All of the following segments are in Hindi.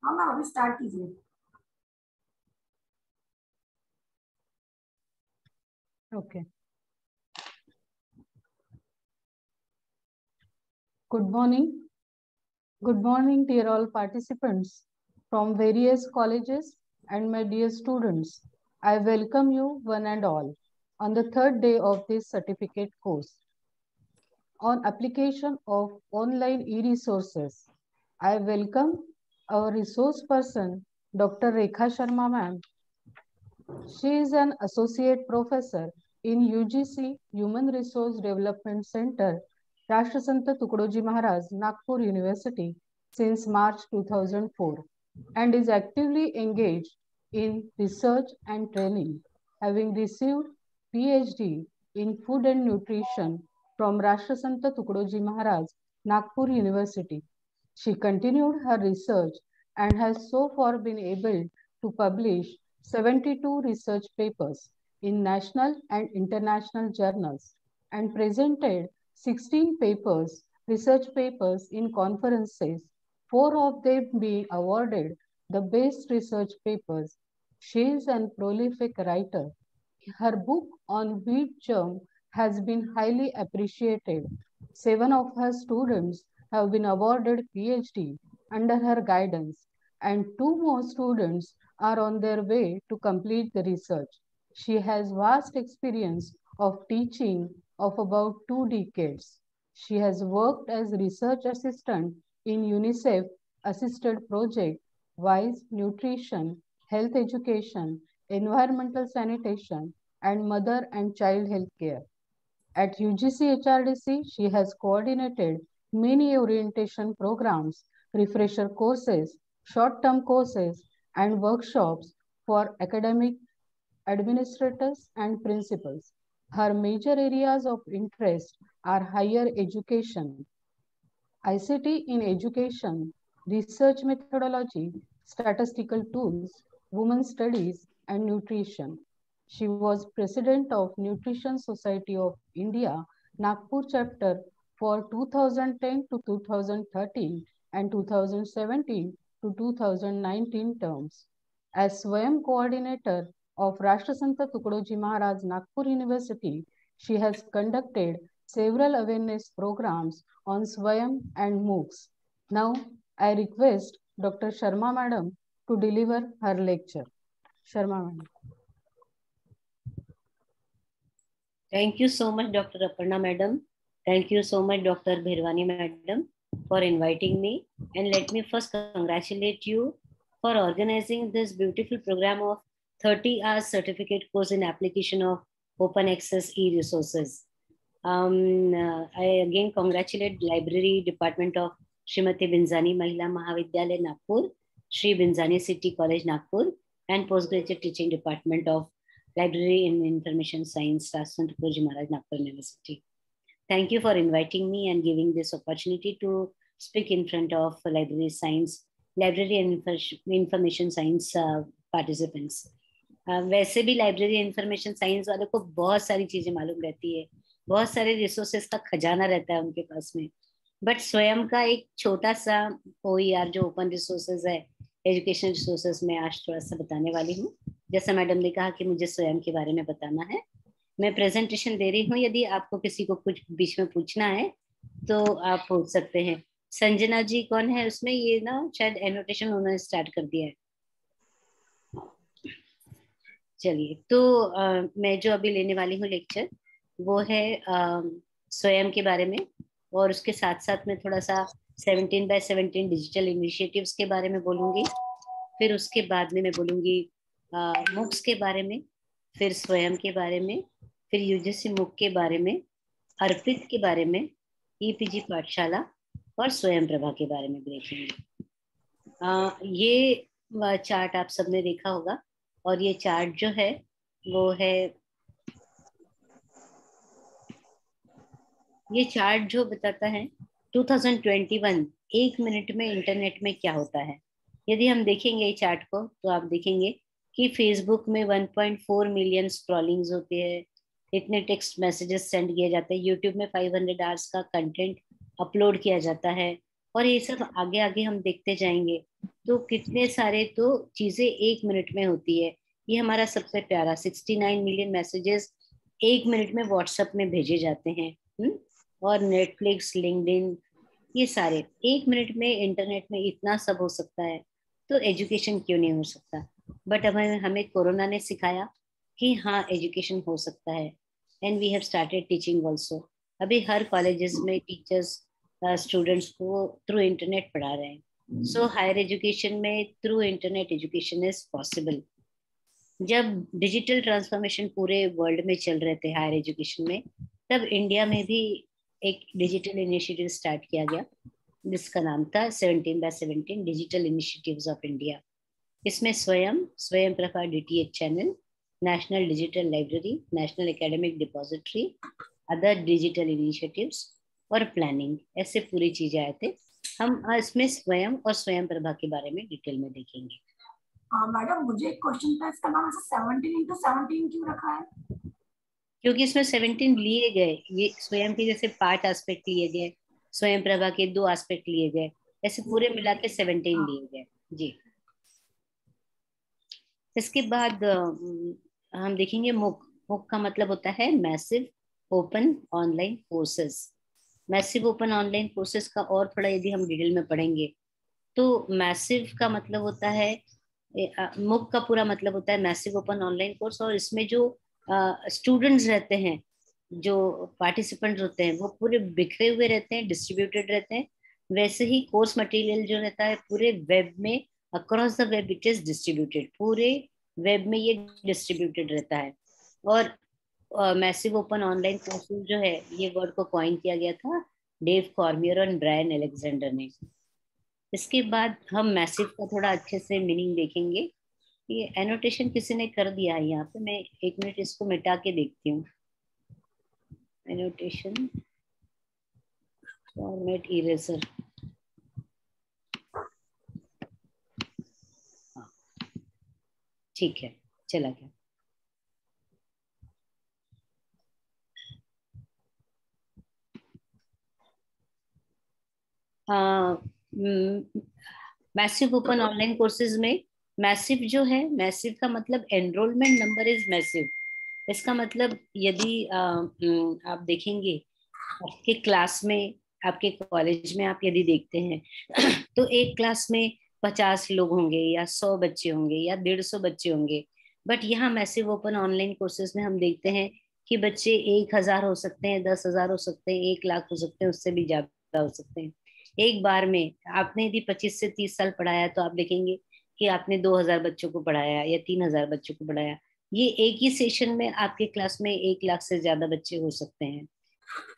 हाँ मैम अभी स्टार्ट कीजिए। Okay. Good morning. Good morning, dear all participants from various colleges and my dear students. I welcome you one and all on the third day of this certificate course. On application of online e-resources, I welcome our resource person, Dr. Rekha Sharma ma'am. She is an associate professor in UGC Human Resource Development Center, Rashtrasanta Tukdoji Maharaj, Nagpur University since March 2004 and is actively engaged in research and training, having received PhD in Food and Nutrition from Rashtrasanta Tukdoji Maharaj, Nagpur University. She continued her research and has so far been able to publish 72 research papers in national and international journals and presented 16 research papers in conferences, 4 of them being awarded the best research papers. She is a prolific writer. Her book on wheat germ has been highly appreciated. 7 of her students have been awarded PhD under her guidance, and 2 more students are on their way to complete the research. She has vast experience of teaching of about 2 decades. She has worked as research assistant in UNICEF assisted project, WISE Nutrition, Health Education, Environmental Sanitation, and Mother and Child Health Care. At UGC HRDC, she has coordinated many orientation programs, refresher courses, short-term courses, and workshops for academic administrators and principals. Her major areas of interest are higher education, ICT in education, research methodology, statistical tools, women's studies, and nutrition. She was president of Nutrition Society of India, Nagpur chapter for 2010 to 2013 and 2017 to 2019 terms. As Swayam coordinator of Rashtrasanta Tukdoji Maharaj Nagpur University, she has conducted several awareness programs on Swayam and MOOCs. Now, I request Dr. Sharma Madam to deliver her lecture. Sharma Madam. Thank you so much, Dr. Aparna Madam. Thank you so much, Dr. Bhirwani Madam, for inviting me. And let me first congratulate you for organizing this beautiful program of 30 hours certificate course in application of open access e-resources. I again congratulate Library Department of Srimati Binzani Mahila Mahavidyalaya Nagpur, Sri Binzani City College Nagpur, and Postgraduate Teaching Department of Library in Information Science, Rashtrasanta Tukdoji Maharaj Nagpur University. Thank you for inviting me and giving this opportunity to speak in front of library and information science participants. वैसे भी लाइब्रेरी इंफॉर्मेशन साइंस वालों को बहुत सारी चीजें मालूम रहती है, बहुत सारे रिसोर्सेस का खजाना रहता है उनके पास में, बट स्वयं का एक छोटा सा OER जो ओपन रिसोर्सेज है, एजुकेशन रिसोर्सेज में आज थोड़ा सा बताने वाली हूँ. जैसा मैडम ने कहा कि मुझे स्वयं के बारे में बताना है, मैं प्रेजेंटेशन दे रही हूँ. यदि आपको किसी को कुछ बीच में पूछना है तो आप पूछ सकते हैं. संजना जी कौन है उसमें? ये ना शायद एनोटेशन उन्होंने स्टार्ट कर दिया है. चलिए, तो मैं जो अभी लेने वाली हूँ लेक्चर वो है स्वयं के बारे में, और उसके साथ साथ में थोड़ा सा 17x17 डिजिटल इनिशिएटिव्स के बारे में बोलूंगी. फिर उसके बाद में मैं बोलूंगी MOOCs के बारे में, फिर स्वयं के बारे में, फिर UGC MOOC के बारे में, अर्पित के बारे में, EPG पाठशाला और स्वयं प्रभा के बारे में देखेंगे. ये चार्ट आप सबने देखा होगा, और ये चार्ट जो है वो है, ये चार्ट जो बताता है 2021 एक मिनट में इंटरनेट में क्या होता है. यदि हम देखेंगे ये चार्ट को तो आप देखेंगे कि फेसबुक में 1.4 मिलियन स्क्रॉलिंग्स होते हैं, इतने टेक्स्ट मैसेजेस सेंड किए जाते हैं, यूट्यूब में 500 आवर्स का कंटेंट अपलोड किया जाता है, और ये सब आगे आगे हम देखते जाएंगे तो कितने सारे तो चीजें 1 मिनट में होती है। ये हमारा सबसे प्यारा 69 मिलियन मैसेजेस 1 मिनट में व्हाट्सएप में भेजे जाते हैं। और नेटफ्लिक्स, लिंक्डइन, ये सारे 1 मिनट में इंटरनेट में इतना सब हो सकता है, तो एजुकेशन क्यों नहीं हो सकता। बट हमें हमें कोरोना ने सिखाया कि हाँ एजुकेशन हो सकता है, and we have started teaching also. अभी हर कॉलेजेस में टीचर्स स्टूडेंट्स को थ्रू इंटरनेट पढ़ा रहे हैं। सो हायर एजुकेशन में through internet education is possible. जब डिजिटल ट्रांसफॉर्मेशन पूरे वर्ल्ड में चल रहे थे हायर एजुकेशन में, तब इंडिया में भी एक डिजिटल इनिशिएटिव स्टार्ट किया गया जिसका नाम था 17/17 डिजिटल इनिशिएटिव्स ऑफ इंडिया। इसमें स्वयं स्वयं Prabha DTH channel, national digital library, national academic depository, other digital initiatives और प्लानिंग, ऐसे पूरी चीजें आए थे। हम इसमें स्वयं और स्वयं प्रभा के बारे में डिटेल में देखेंगे। मैडम मुझे एक क्वेश्चन था, इसका नाम 17x17 क्यों रखा है? क्योंकि इसमें 17 लिए गए, ये स्वयं के जैसे 5 एस्पेक्ट लिए गए, स्वयं प्रभा के 2 एस्पेक्ट लिए गए, ऐसे पूरे मिला के 17 लिए गए जी। इसके बाद हम देखेंगे MOOC। MOOC का मतलब होता है massive open online courses. Massive open online courses का और थोड़ा यदि हम डिटेल में पढ़ेंगे तो मैसिव का मतलब होता है, MOOC का पूरा मतलब होता है मैसिव ओपन ऑनलाइन कोर्स, और इसमें जो स्टूडेंट्स रहते हैं, जो पार्टिसिपेंट्स होते हैं, वो पूरे बिखरे हुए रहते हैं, डिस्ट्रीब्यूटेड रहते हैं। वैसे ही कोर्स मटेरियल जो रहता है पूरे वेब में, across the web it is distributed, पूरे वेब में ये डिस्ट्रीब्यूटेड रहता है। और मैसिव ओपन ऑनलाइन कोर्सेज जो है, ये वर्ड को कॉइन किया गया था डेव कॉर्मियर और ब्रायन अलेक्जेंडर ने। इसके बाद हम मैसिव का थोड़ा अच्छे से मीनिंग देखेंगे। ये एनोटेशन किसी ने कर दिया है यहाँ पे, मैं 1 मिनट इसको मिटा के देखती हूँ। एनोटेशन फॉर्मेट इरेजर, ठीक है, चला गया। मैसिव ओपन ऑनलाइन कोर्सेज में मैसिव जो है, मैसिव का मतलब एनरोलमेंट नंबर इज मैसिव। इसका मतलब यदि आप देखेंगे आपके क्लास में, आपके कॉलेज में आप यदि देखते हैं तो एक क्लास में 50 लोग होंगे या 100 बच्चे होंगे या 150 बच्चे होंगे। बट यहाँ मैसिव ओपन ऑनलाइन कोर्सेज में हम देखते हैं कि बच्चे 1000 हो सकते हैं, 10,000 हो सकते हैं, 1 लाख हो सकते हैं, उससे भी ज्यादा हो सकते हैं। एक बार में आपने यदि 25 से 30 साल पढ़ाया तो आप देखेंगे कि आपने 2000 बच्चों को पढ़ाया या 3000 बच्चों को पढ़ाया। ये एक ही सेशन में आपके क्लास में 1 लाख से ज्यादा बच्चे हो सकते हैं।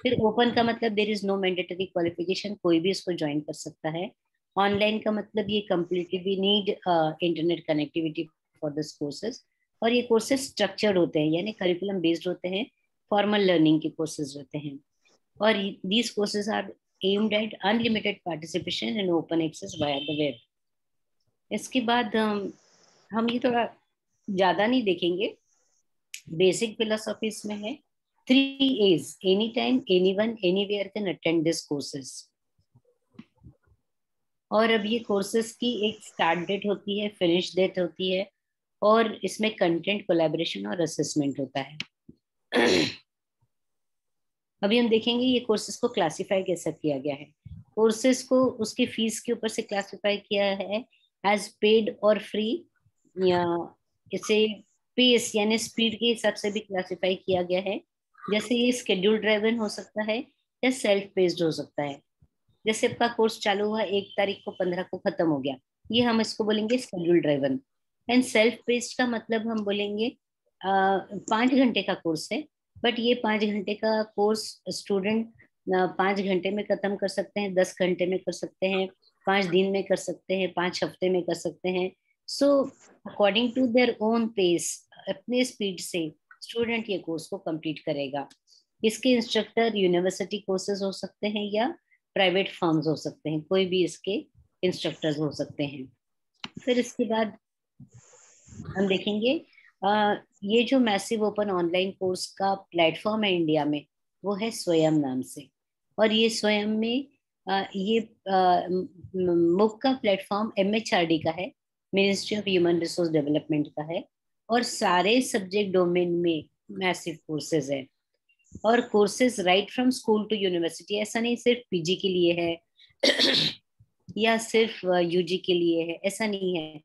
फिर ओपन का मतलब there is no mandatory qualification, कोई भी इसको ज्वाइन कर सकता है। ऑनलाइन का मतलब ये completely we need internet connectivity for this courses. और ये कोर्सेज स्ट्रक्चर्ड होते हैं, यानी करिकुलम बेस्ड होते हैं, फॉर्मल लर्निंग के कोर्सेज होते हैं। और these courses are aimed at unlimited participation in open access via the web. इसके बाद हम ये थोड़ा ज्यादा नहीं देखेंगे, बेसिक फिलोसॉफी इसमें है 3 A's, anytime, anyone, anywhere can attend this courses। और अब ये कोर्सेज की एक स्टार्ट डेट होती है, फिनिश डेट होती है, और इसमें कंटेंट कोलैबोरेशन और असेसमेंट होता है। अभी हम देखेंगे ये कोर्सेज को क्लासिफाई कैसे किया गया है। कोर्सेज को उसकी फीस के ऊपर से क्लासिफाई किया है एज पेड और फ्री, या इसे पेस यानी स्पीड के हिसाब से भी क्लासिफाई किया गया है। जैसे ये स्केड्यूल ड्राइवन हो सकता है या सेल्फ पेस्ड हो सकता है। जैसे आपका कोर्स चालू हुआ 1 तारीख को, 15 को खत्म हो गया, ये हम इसको बोलेंगे schedule driven. And self paced का मतलब हम बोलेंगे 5 घंटे का कोर्स है, बट ये 5 घंटे का कोर्स स्टूडेंट 5 घंटे में खत्म कर सकते हैं, 10 घंटे में कर सकते हैं, 5 दिन में कर सकते हैं, 5 हफ्ते में कर सकते हैं। So according to their own pace, अपने स्पीड से स्टूडेंट ये कोर्स को कंप्लीट करेगा। इसके इंस्ट्रक्टर यूनिवर्सिटी कोर्सेज हो सकते हैं या प्राइवेट फर्म्स हो सकते हैं, कोई भी इसके इंस्ट्रक्टर्स हो सकते हैं। फिर इसके बाद हम देखेंगे ये जो मैसिव ओपन ऑनलाइन कोर्स का प्लेटफॉर्म है इंडिया में, वो है स्वयं नाम से। और ये स्वयं में ये MOOC का प्लेटफॉर्म MHRD का है, ministry of human resource development का है, और सारे सब्जेक्ट डोमेन में मैसिव कोर्सेज है, और courses right from school to university. ऐसा नहीं सिर्फ PG के लिए है या सिर्फ UG के लिए है, ऐसा नहीं है।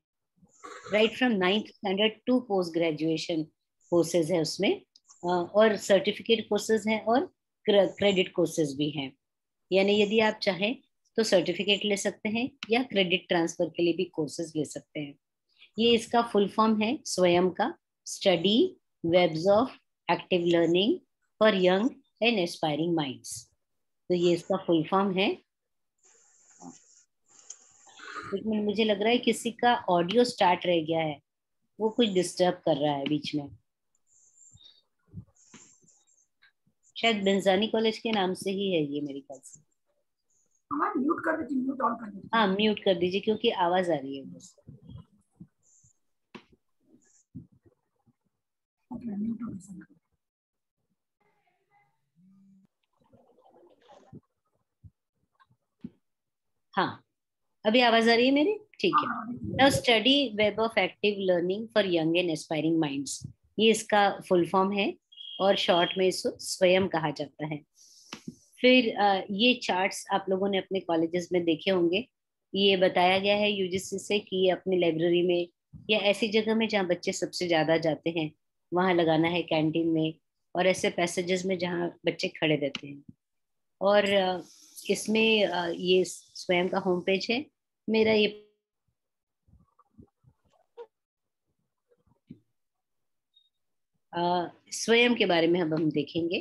Right from 9th standard to post graduation courses है उसमें, और सर्टिफिकेट कोर्सेज हैं और क्रेडिट कोर्सेज भी हैं। यानी यदि आप चाहें तो सर्टिफिकेट ले सकते हैं या क्रेडिट ट्रांसफर के लिए भी कोर्सेज ले सकते हैं। ये इसका फुल फॉर्म है स्वयं का, study webs of active learning for young and aspiring minds. तो ये इसका फुल फॉर्म है। लेकिन मुझे लग रहा है किसी का ऑडियो स्टार्ट रह गया है, वो कुछ डिस्टर्ब कर रहा है बीच में। शायद बेंजानी कॉलेज के नाम से ही है ये मेरे ख्याल से। म्यूट कर देती, म्यूट ऑन कर देती। हाँ म्यूट कर दीजिए क्योंकि आवाज आ रही है बस। म्यूट हो गया। हाँ अभी आवाज आ रही है मेरी? ठीक है। Now study web of active learning for young and aspiring minds, ये इसका फुल फॉर्म है और शॉर्ट में इसको स्वयं कहा जाता है। फिर ये चार्ट्स आप लोगों ने अपने कॉलेजेस में देखे होंगे। ये बताया गया है UGC से कि अपनी लाइब्रेरी में या ऐसी जगह में जहाँ बच्चे सबसे ज्यादा जाते हैं वहां लगाना है, कैंटीन में और ऐसे पैसेजेस में जहाँ बच्चे खड़े रहते हैं। और इसमें ये स्वयं का होम पेज है मेरा। ये स्वयं के बारे में अब हम देखेंगे।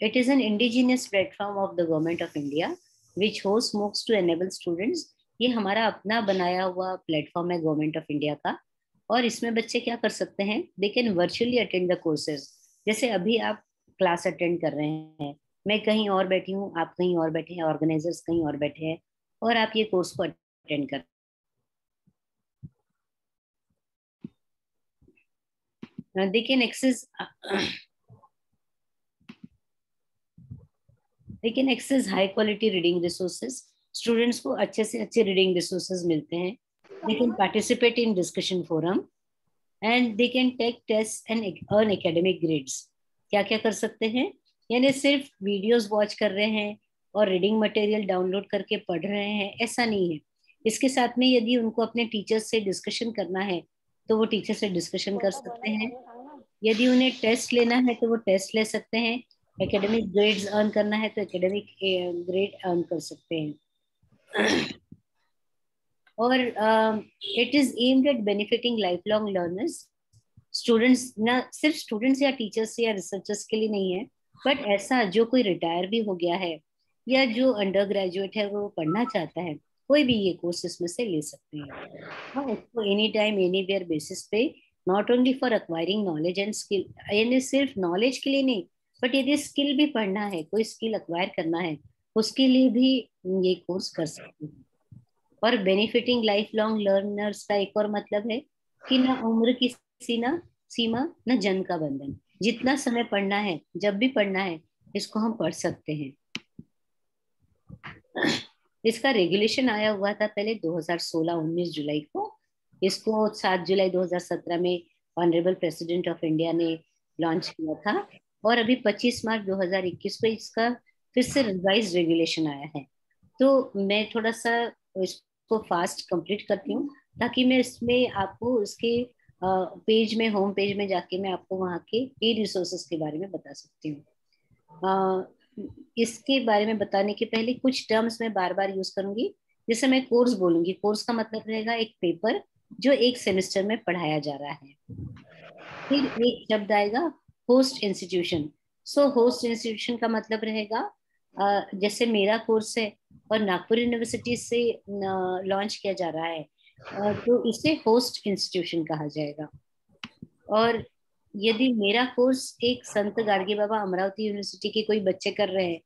It is an indigenous platform of the government of India which host MOOCs to enable students. ये हमारा अपना बनाया हुआ प्लेटफॉर्म है गवर्नमेंट ऑफ इंडिया का, और इसमें बच्चे क्या कर सकते हैं, they can virtually attend the courses. जैसे अभी आप क्लास अटेंड कर रहे हैं, मैं कहीं और बैठी हूँ, आप कहीं और बैठे हैं, ऑर्गेनाइजर्स कहीं और बैठे हैं, और आप ये कोर्स को अटेंड कर they can access high quality reading resources। Students को अच्छे से अच्छे रीडिंग रिसोर्सेज मिलते हैं। they can participate in discussion forum and they can take tests and earn academic grades। क्या क्या कर सकते हैं, यानी सिर्फ वीडियोस वॉच कर रहे हैं और रीडिंग मटेरियल डाउनलोड करके पढ़ रहे हैं ऐसा नहीं है। इसके साथ में यदि उनको अपने टीचर्स से डिस्कशन करना है तो वो टीचर से डिस्कशन कर सकते हैं। यदि उन्हें टेस्ट लेना है तो वो टेस्ट ले सकते हैं। एकेडमिक ग्रेड्स अर्न करना है तो एकेडमिक ग्रेड अर्न कर सकते हैं। और it is aimed at benefiting life long learners. Students ना सिर्फ स्टूडेंट्स या टीचर्स या रिसर्चर्स के लिए नहीं है, बट ऐसा जो कोई रिटायर भी हो गया है या जो अंडर ग्रेजुएट है वो पढ़ना चाहता है, कोई भी ये कोर्स इसमें से ले सकते हैं। हाँ, इसको एनी टाइम एनीवेयर बेसिस पे, not only for acquiring knowledge and skill, यानी सिर्फ नॉलेज के लिए नहीं, बट यदि स्किल भी पढ़ना है, कोई स्किल एक्वायर करना है, उसके लिए भी ये कोर्स कर सकते हैं। और बेनिफिटिंग लाइफ लॉन्ग लर्नर्स का एक और मतलब है कि ना उम्र की सीमा न जन्म का बंधन। जितना समय पढ़ना है, जब भी पढ़ना है, इसको हम पढ़ सकते हैं। इसका रेगुलेशन आया हुआ था पहले 2016-19 जुलाई को। इसको 7 जुलाई 2017 में ऑनरेबल प्रेसिडेंट ऑफ इंडिया ने लॉन्च किया था, और अभी 25 मार्च 2021 को इसका फिर से रिवाइज रेगुलेशन आया है। तो मैं थोड़ा सा इसको फास्ट कंप्लीट करती हूँ ताकि मैं इसमें आपको इसके पेज में, होम पेज में जाके मैं आपको वहाँ के ई रिसोर्सेज के बारे में बता सकती हूँ। इसके बारे में बताने के पहले कुछ टर्म्स मैं बार बार यूज करूंगी। जैसे मैं कोर्स बोलूंगी, कोर्स का मतलब रहेगा एक पेपर जो एक सेमेस्टर में पढ़ाया जा रहा है। फिर एक शब्द आएगा होस्ट इंस्टीट्यूशन। सो होस्ट इंस्टीट्यूशन का मतलब रहेगा जैसे मेरा कोर्स है और नागपुर यूनिवर्सिटी से लॉन्च किया जा रहा है, तो इसे होस्ट इंस्टीट्यूशन कहा जाएगा। और यदि मेरा कोर्स एक संत गाडगे बाबा अमरावती यूनिवर्सिटी के कोई बच्चे कर रहे हैं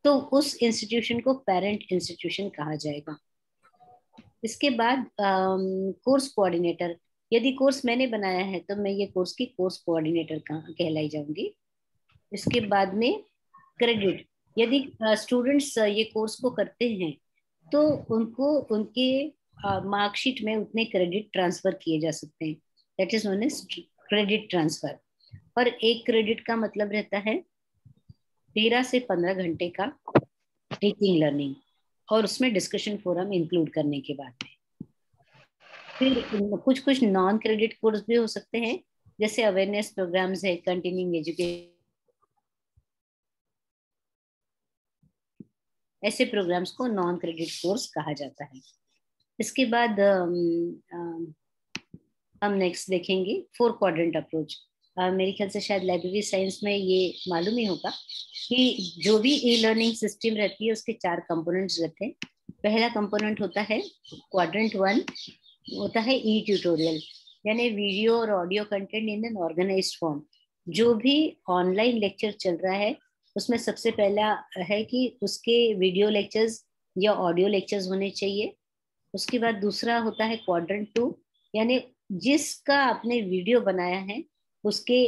तो उस इंस्टीट्यूशन को पेरेंट इंस्टीट्यूशन कहा जाएगा। इसके बाद कोर्स कोऑर्डिनेटर, यदि कोर्स मैंने बनाया है तो मैं ये कोर्स की कोर्स कोऑर्डिनेटर कहलाई जाऊंगी। इसके बाद में क्रेडिट, यदि स्टूडेंट्स ये कोर्स को करते हैं तो उनको उनके मार्कशीट में उतने क्रेडिट ट्रांसफर किए जा सकते हैं, that is known as credit transfer. और एक क्रेडिट का मतलब रहता है 13 से 15 घंटे का टीचिंग लर्निंग, और उसमें डिस्कशन फोरम इंक्लूड करने के बाद में फिर कुछ कुछ नॉन क्रेडिट कोर्स भी हो सकते हैं, जैसे अवेयरनेस प्रोग्राम्स है, कंटिन्यूइंग एजुकेशन, ऐसे प्रोग्राम्स को नॉन क्रेडिट कोर्स कहा जाता है। इसके बाद हम नेक्स्ट देखेंगे 4 क्वाड्रेंट अप्रोच। मेरे ख्याल से शायद लाइब्रेरी साइंस में ये मालूम ही होगा कि जो भी ई लर्निंग सिस्टम रहती है उसके 4 कंपोनेंट्स रहते हैं। पहला कंपोनेंट होता है क्वाड्रेंट 1, होता है ई ट्यूटोरियल, यानी वीडियो और audio content in an organized form. जो भी ऑनलाइन लेक्चर चल रहा है उसमें सबसे पहला है कि उसके वीडियो लेक्चर्स या ऑडियो लेक्चर्स होने चाहिए। उसके बाद दूसरा होता है क्वाड्रेंट 2, यानी जिसका आपने वीडियो बनाया है उसके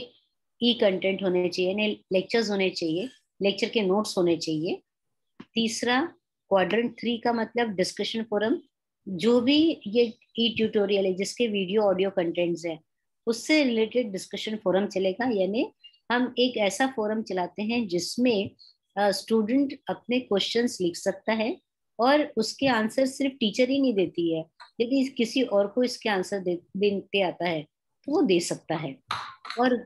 ई कंटेंट होने चाहिए, यानी लेक्चर्स होने चाहिए, लेक्चर के नोट्स होने चाहिए। तीसरा क्वाड्रेंट 3 का मतलब डिस्कशन फोरम, जो भी ये ई ट्यूटोरियल है जिसके वीडियो ऑडियो कंटेंट्स है उससे रिलेटेड डिस्कशन फोरम चलेगा, यानी हम एक ऐसा फोरम चलाते हैं जिसमें स्टूडेंट अपने क्वेश्चंस लिख सकता है और उसके आंसर सिर्फ टीचर ही नहीं देती है, यदि किसी और को इसके आंसर देते आता है तो वो दे सकता है। और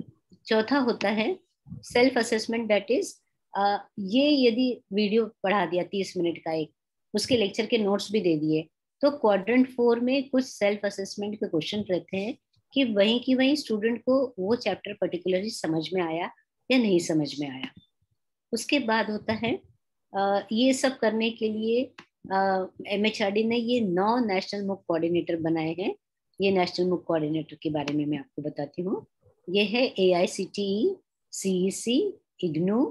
चौथा होता है सेल्फ असेसमेंट, दैट इज ये यदि वीडियो पढ़ा दिया 30 मिनट का एक, उसके लेक्चर के नोट्स भी दे दिए, तो क्वाड्रेंट 4 में कुछ सेल्फ असेसमेंट के क्वेश्चन रहते हैं कि वहीं की वहीं स्टूडेंट को वो चैप्टर पर्टिकुलरली समझ में आया या नहीं समझ में आया। उसके बाद होता है ये सब करने के लिए MHRD ने ये 9 नेशनल मूक कोऑर्डिनेटर बनाए हैं। ये नेशनल मूक कोऑर्डिनेटर के बारे में मैं आपको बताती हूँ। ये है AICTE, CEC, IGNOU,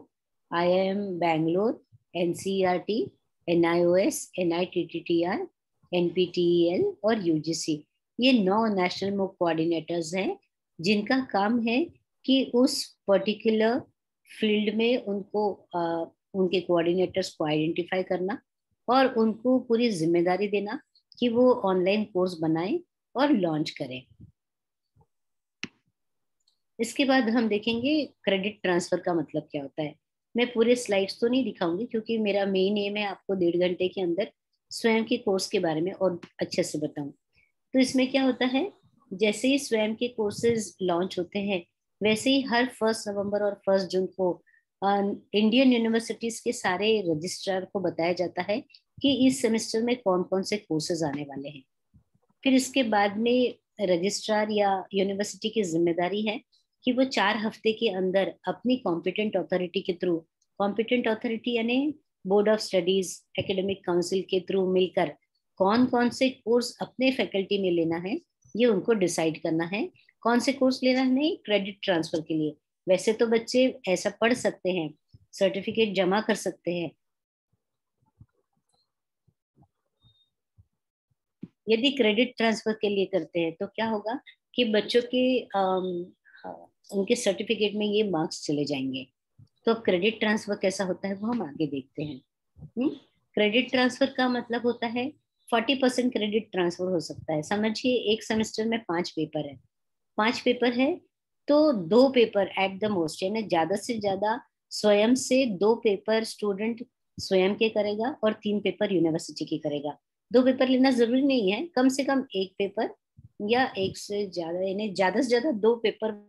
IIM Bangalore, NCERT, NIOS, NITTTR, NPTEL और UGC। ये 9 नेशनल मूक कोऑर्डिनेटर्स हैं जिनका काम है कि उस पर्टिकुलर फील्ड में उनको उनके कोऑर्डिनेटर्स को आइडेंटिफाई करना और उनको पूरी जिम्मेदारी देना कि वो ऑनलाइन कोर्स बनाएं और लॉन्च करें। इसके बाद हम देखेंगे क्रेडिट ट्रांसफर का मतलब क्या होता है। मैं पूरे स्लाइड्स तो नहीं दिखाऊंगी क्योंकि मेरा मेन एम है आपको 1.5 घंटे के अंदर स्वयं के कोर्स के बारे में और अच्छे से बताऊं। तो इसमें क्या होता है, जैसे ही स्वयं के कोर्सेज लॉन्च होते हैं वैसे ही हर 1 नवंबर और 1 जून को इंडियन यूनिवर्सिटीज के सारे रजिस्ट्रार को बताया जाता है कि इस सेमेस्टर में कौन कौन से कोर्सेज आने वाले हैं। फिर इसके बाद में रजिस्ट्रार या यूनिवर्सिटी की जिम्मेदारी है कि वो 4 हफ्ते के अंदर अपनी कॉम्पिटेंट अथॉरिटी के थ्रू, कॉम्पिटेंट अथॉरिटी यानी board of studies, academic council के थ्रू मिलकर कौन कौन से कोर्स अपने फैकल्टी में लेना है ये उनको डिसाइड करना है। कौन से कोर्स लेना है नहीं, क्रेडिट ट्रांसफर के लिए। वैसे तो बच्चे ऐसा पढ़ सकते हैं, सर्टिफिकेट जमा कर सकते हैं, यदि क्रेडिट ट्रांसफर के लिए करते हैं तो क्या होगा कि बच्चों के उनके सर्टिफिकेट में ये मार्क्स चले जाएंगे। तो क्रेडिट ट्रांसफर कैसा होता है वो हम आगे देखते हैं। क्रेडिट ट्रांसफर का मतलब होता है 40% क्रेडिट ट्रांसफर हो सकता है। समझिए एक सेमेस्टर में 5 पेपर है, 5 पेपर है तो 2 पेपर एट द मोस्ट, यानी ज्यादा से ज्यादा स्वयं से 2 पेपर स्टूडेंट स्वयं के करेगा और 3 पेपर यूनिवर्सिटी के करेगा। 2 पेपर लेना जरूरी नहीं है, कम से कम 1 पेपर या 1 से ज्यादा, यानी ज्यादा से ज्यादा 2 पेपर।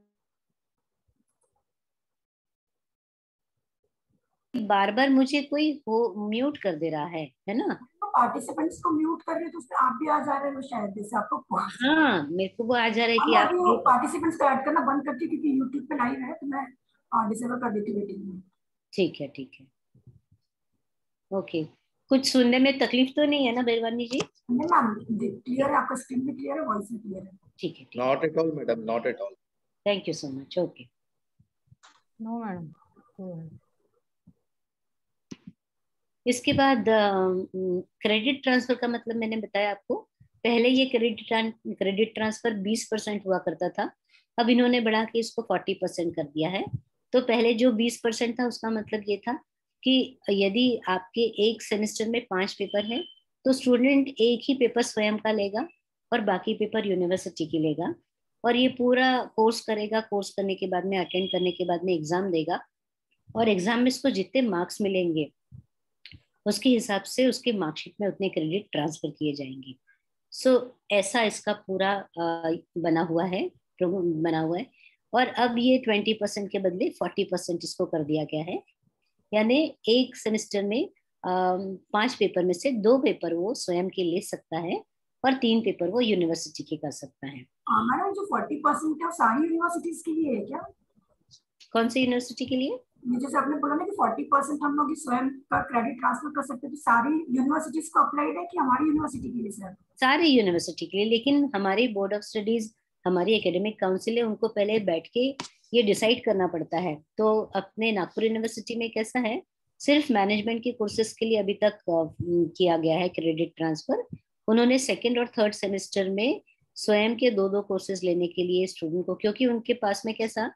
बार बार मुझे कोई म्यूट कर दे रहा है ना। तो पार्टिसिपेंट्स को म्यूट कर रहे तो उसमें आप भी आ जा रहे हो शायद, जैसे आपको। हाँ मेरे को वो आ जा रहा है कि मैं आप अभी पार्टिसिपेंट्स को ऐड करना बंद करती क्योंकि यूट्यूब पे लाइव है, तो मैं डिसेबल कर देती वेटिंग में। ठीक है ठीक है, ओके। कुछ सुनने में तकलीफ तो नहीं है ना बेरवानी जी? नहीं मैम, क्लियर है, आपका स्क्रीन भी क्लियर है, वॉइस भी क्लियर है। ठीक है, not at all madam, not at all. Thank you so much. Okay, No, madam. इसके बाद क्रेडिट ट्रांसफर का मतलब मैंने बताया आपको। पहले ये क्रेडिट ट्रांसफर 20% हुआ करता था, अब इन्होंने बढ़ा के इसको 40% कर दिया है। तो पहले जो 20% था उसका मतलब ये था कि यदि आपके एक सेमेस्टर में 5 पेपर है तो स्टूडेंट एक ही पेपर स्वयं का लेगा और बाकी पेपर यूनिवर्सिटी की लेगा, और ये पूरा कोर्स करेगा। कोर्स करने के बाद में, अटेंड करने के बाद में एग्जाम देगा, और एग्जाम में इसको जितने मार्क्स मिलेंगे उसके हिसाब से उसके मार्कशीट में उतने क्रेडिट ट्रांसफर किए जाएंगे। सो ऐसा इसका पूरा बना हुआ है, बना हुआ है। और अब ये 20% के बदले 40% इसको कर दिया गया है, यानी एक सेमेस्टर में 5 पेपर में से 2 पेपर वो स्वयं के ले सकता है और 3 पेपर वो यूनिवर्सिटी के कर सकता है। मैडम जो 40% है वो सारी यूनिवर्सिटीज के लिए है क्या? कौन सी यूनिवर्सिटी के लिए? जैसे आपने बोला ना कि 40% हम लोग स्वयं का क्रेडिट ट्रांसफर कर सकते हैं, तो सारी यूनिवर्सिटीज को अप्लाइड है कि हमारी यूनिवर्सिटी के लिए सर? सारी यूनिवर्सिटी के लिए, लेकिन हमारी बोर्ड ऑफ स्टडीज, हमारी एकेडमिक काउंसिल है, उनको पहले बैठ के ये डिसाइड करना पड़ता है। तो अपने नागपुर यूनिवर्सिटी में कैसा है, सिर्फ मैनेजमेंट के कोर्सेज के लिए अभी तक किया गया है क्रेडिट ट्रांसफर। उन्होंने सेकेंड और थर्ड सेमेस्टर में स्वयं के 2-2 कोर्सेज लेने के लिए स्टूडेंट को, क्योंकि उनके पास में कैसा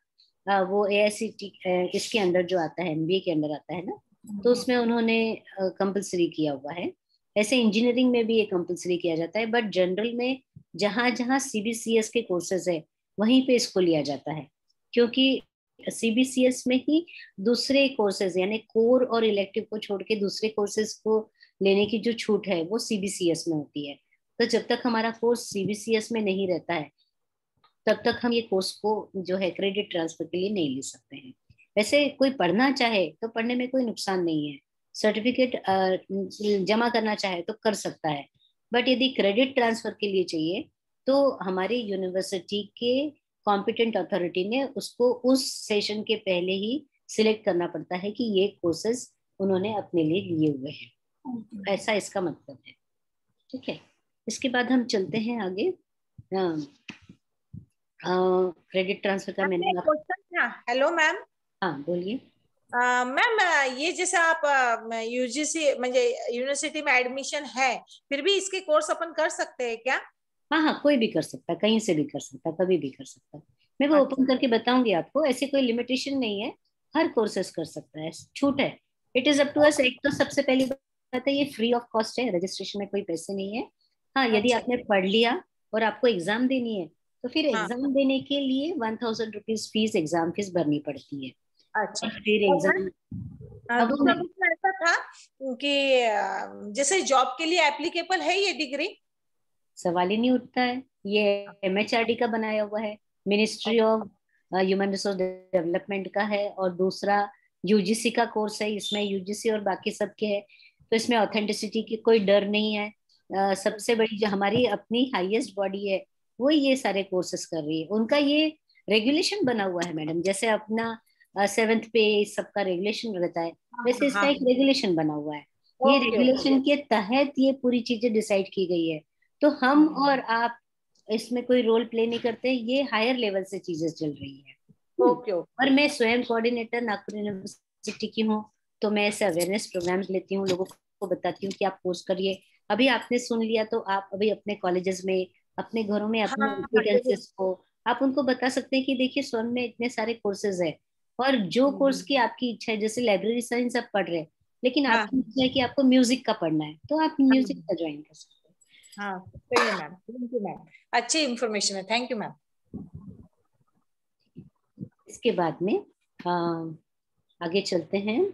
वो AICTE इसके अंडर जो आता है, MBA के अंडर आता है ना, तो उसमें उन्होंने कंपलसरी किया हुआ है। ऐसे इंजीनियरिंग में भी ये कंपलसरी किया जाता है, बट जनरल में जहां जहां CBCS के कोर्सेज है वहीं पे इसको लिया जाता है, क्योंकि CBCS में ही दूसरे कोर्सेज यानी कोर और इलेक्टिव को छोड़ के दूसरे कोर्सेज को लेने की जो छूट है वो CBCS में होती है। तो जब तक हमारा कोर्स CBCS में नहीं रहता है तब तक हम ये कोर्स को जो है क्रेडिट ट्रांसफर के लिए नहीं ले सकते हैं। वैसे कोई पढ़ना चाहे तो पढ़ने में कोई नुकसान नहीं है, सर्टिफिकेट जमा करना चाहे तो कर सकता है, बट यदि क्रेडिट ट्रांसफर के लिए चाहिए तो हमारी यूनिवर्सिटी के कॉम्पिटेंट अथॉरिटी ने उसको उस सेशन के पहले ही सिलेक्ट करना पड़ता है कि ये कोर्सेज उन्होंने अपने लिए लिए हुए हैं। ऐसा इसका मतलब है। ठीक है, इसके बाद हम चलते हैं आगे। क्रेडिट ट्रांसफर का मैंने क्वेश्चन था। Hello ma'am. हाँ बोलिए। मैम ये जैसे आप UGC म्हणजे यूनिवर्सिटी में एडमिशन है, फिर भी इसके कोर्स अपन कर सकते हैं क्या? हाँ हाँ, कोई भी कर सकता है, कहीं से भी कर सकता है, कभी भी कर सकता है। मैं वो ओपन करके बताऊंगी आपको, ऐसी कोई लिमिटेशन नहीं है, हर कोर्सेस कर सकता है, छूट है। It is up to us. एक तो सबसे पहली बात है ये फ्री ऑफ कॉस्ट है, रजिस्ट्रेशन में कोई पैसे नहीं है। हाँ, यदि आपने पढ़ लिया और आपको एग्जाम देनी है तो फिर एग्जाम देने के लिए 1000 रुपीज फीस, एग्जाम फीस भरनी पड़ती है। अच्छा, फिर एग्जाम दूसरा प्रश्न ऐसा था कि जैसे जॉब के लिए एप्लीकेबल है ये डिग्री? सवाल ही नहीं उठता है, ये MHRD का बनाया हुआ है, ministry of human resource development का है, और दूसरा UGC का कोर्स है। इसमें UGC और बाकी सब के है, तो इसमें ऑथेंटिसिटी की कोई डर नहीं है। सबसे बड़ी जो हमारी अपनी हाईएस्ट बॉडी है वो ये सारे कोर्सेस कर रही है, उनका ये रेगुलेशन बना हुआ है मैडम। जैसे अपना 7th पे सबका रेगुलेशन रहता है, वैसे इसका एक रेगुलेशन बना हुआ है। ये रेगुलेशन के तहत ये पूरी चीजें डिसाइड की गई है, तो हम और आप इसमें कोई रोल प्ले नहीं करते, ये हायर लेवल से चीजें चल रही है। और मैं स्वयं कोऑर्डिनेटर नागपुर यूनिवर्सिटी की हूँ, तो मैं ऐसे अवेयरनेस प्रोग्राम्स लेती हूँ, लोगों को बताती हूँ कि आप कोर्स करिए। अभी आपने सुन लिया तो आप अभी अपने कॉलेजेस में, अपने घरों में, अपने एजुकेटर्स को आप उनको बता सकते हैं कि देखिए स्वयं में इतने सारे कोर्सेज है, और जो कोर्स की आपकी इच्छा है, जैसे लाइब्रेरी साइंस आप पढ़ रहे हैं लेकिन आपकी इच्छा है कि आपको म्यूजिक का पढ़ना है, तो आप म्यूजिक का ज्वाइन कर सकते हैं। हाँ सही है मैम, थैंक यू मैम, अच्छी इंफॉर्मेशन है, थैंक यू मैम। इसके बाद में आगे चलते हैं।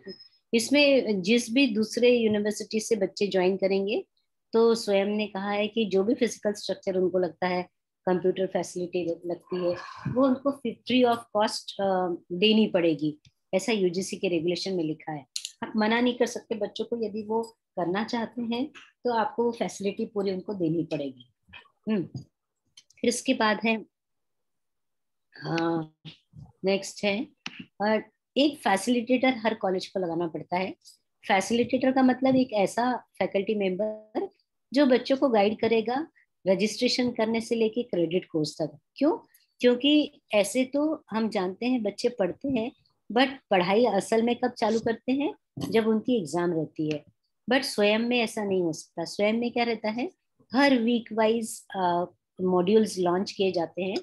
इसमें जिस भी दूसरे यूनिवर्सिटी से बच्चे ज्वाइन करेंगे तो स्वयं ने कहा है कि जो भी फिजिकल स्ट्रक्चर उनको लगता है, कंप्यूटर फैसिलिटी लगती है, वो उनको फ्री ऑफ कॉस्ट देनी पड़ेगी, ऐसा UGC के रेगुलेशन में लिखा है। आप मना नहीं कर सकते बच्चों को, यदि वो करना चाहते हैं तो आपको वो फैसिलिटी पूरी उनको देनी पड़ेगी। फिर इसके बाद है नेक्स्ट है, और एक फैसिलिटेटर हर कॉलेज को लगाना पड़ता है। फैसिलिटेटर का मतलब एक ऐसा फैकल्टी मेंबर जो बच्चों को गाइड करेगा रजिस्ट्रेशन करने से लेके क्रेडिट कोर्स तक। क्यों? क्योंकि ऐसे तो हम जानते हैं बच्चे पढ़ते हैं, बट पढ़ाई असल में कब चालू करते हैं, जब उनकी एग्जाम रहती है। बट स्वयं में ऐसा नहीं हो सकता। स्वयं में क्या रहता है, हर वीक वाइज मॉड्यूल्स लॉन्च किए जाते हैं,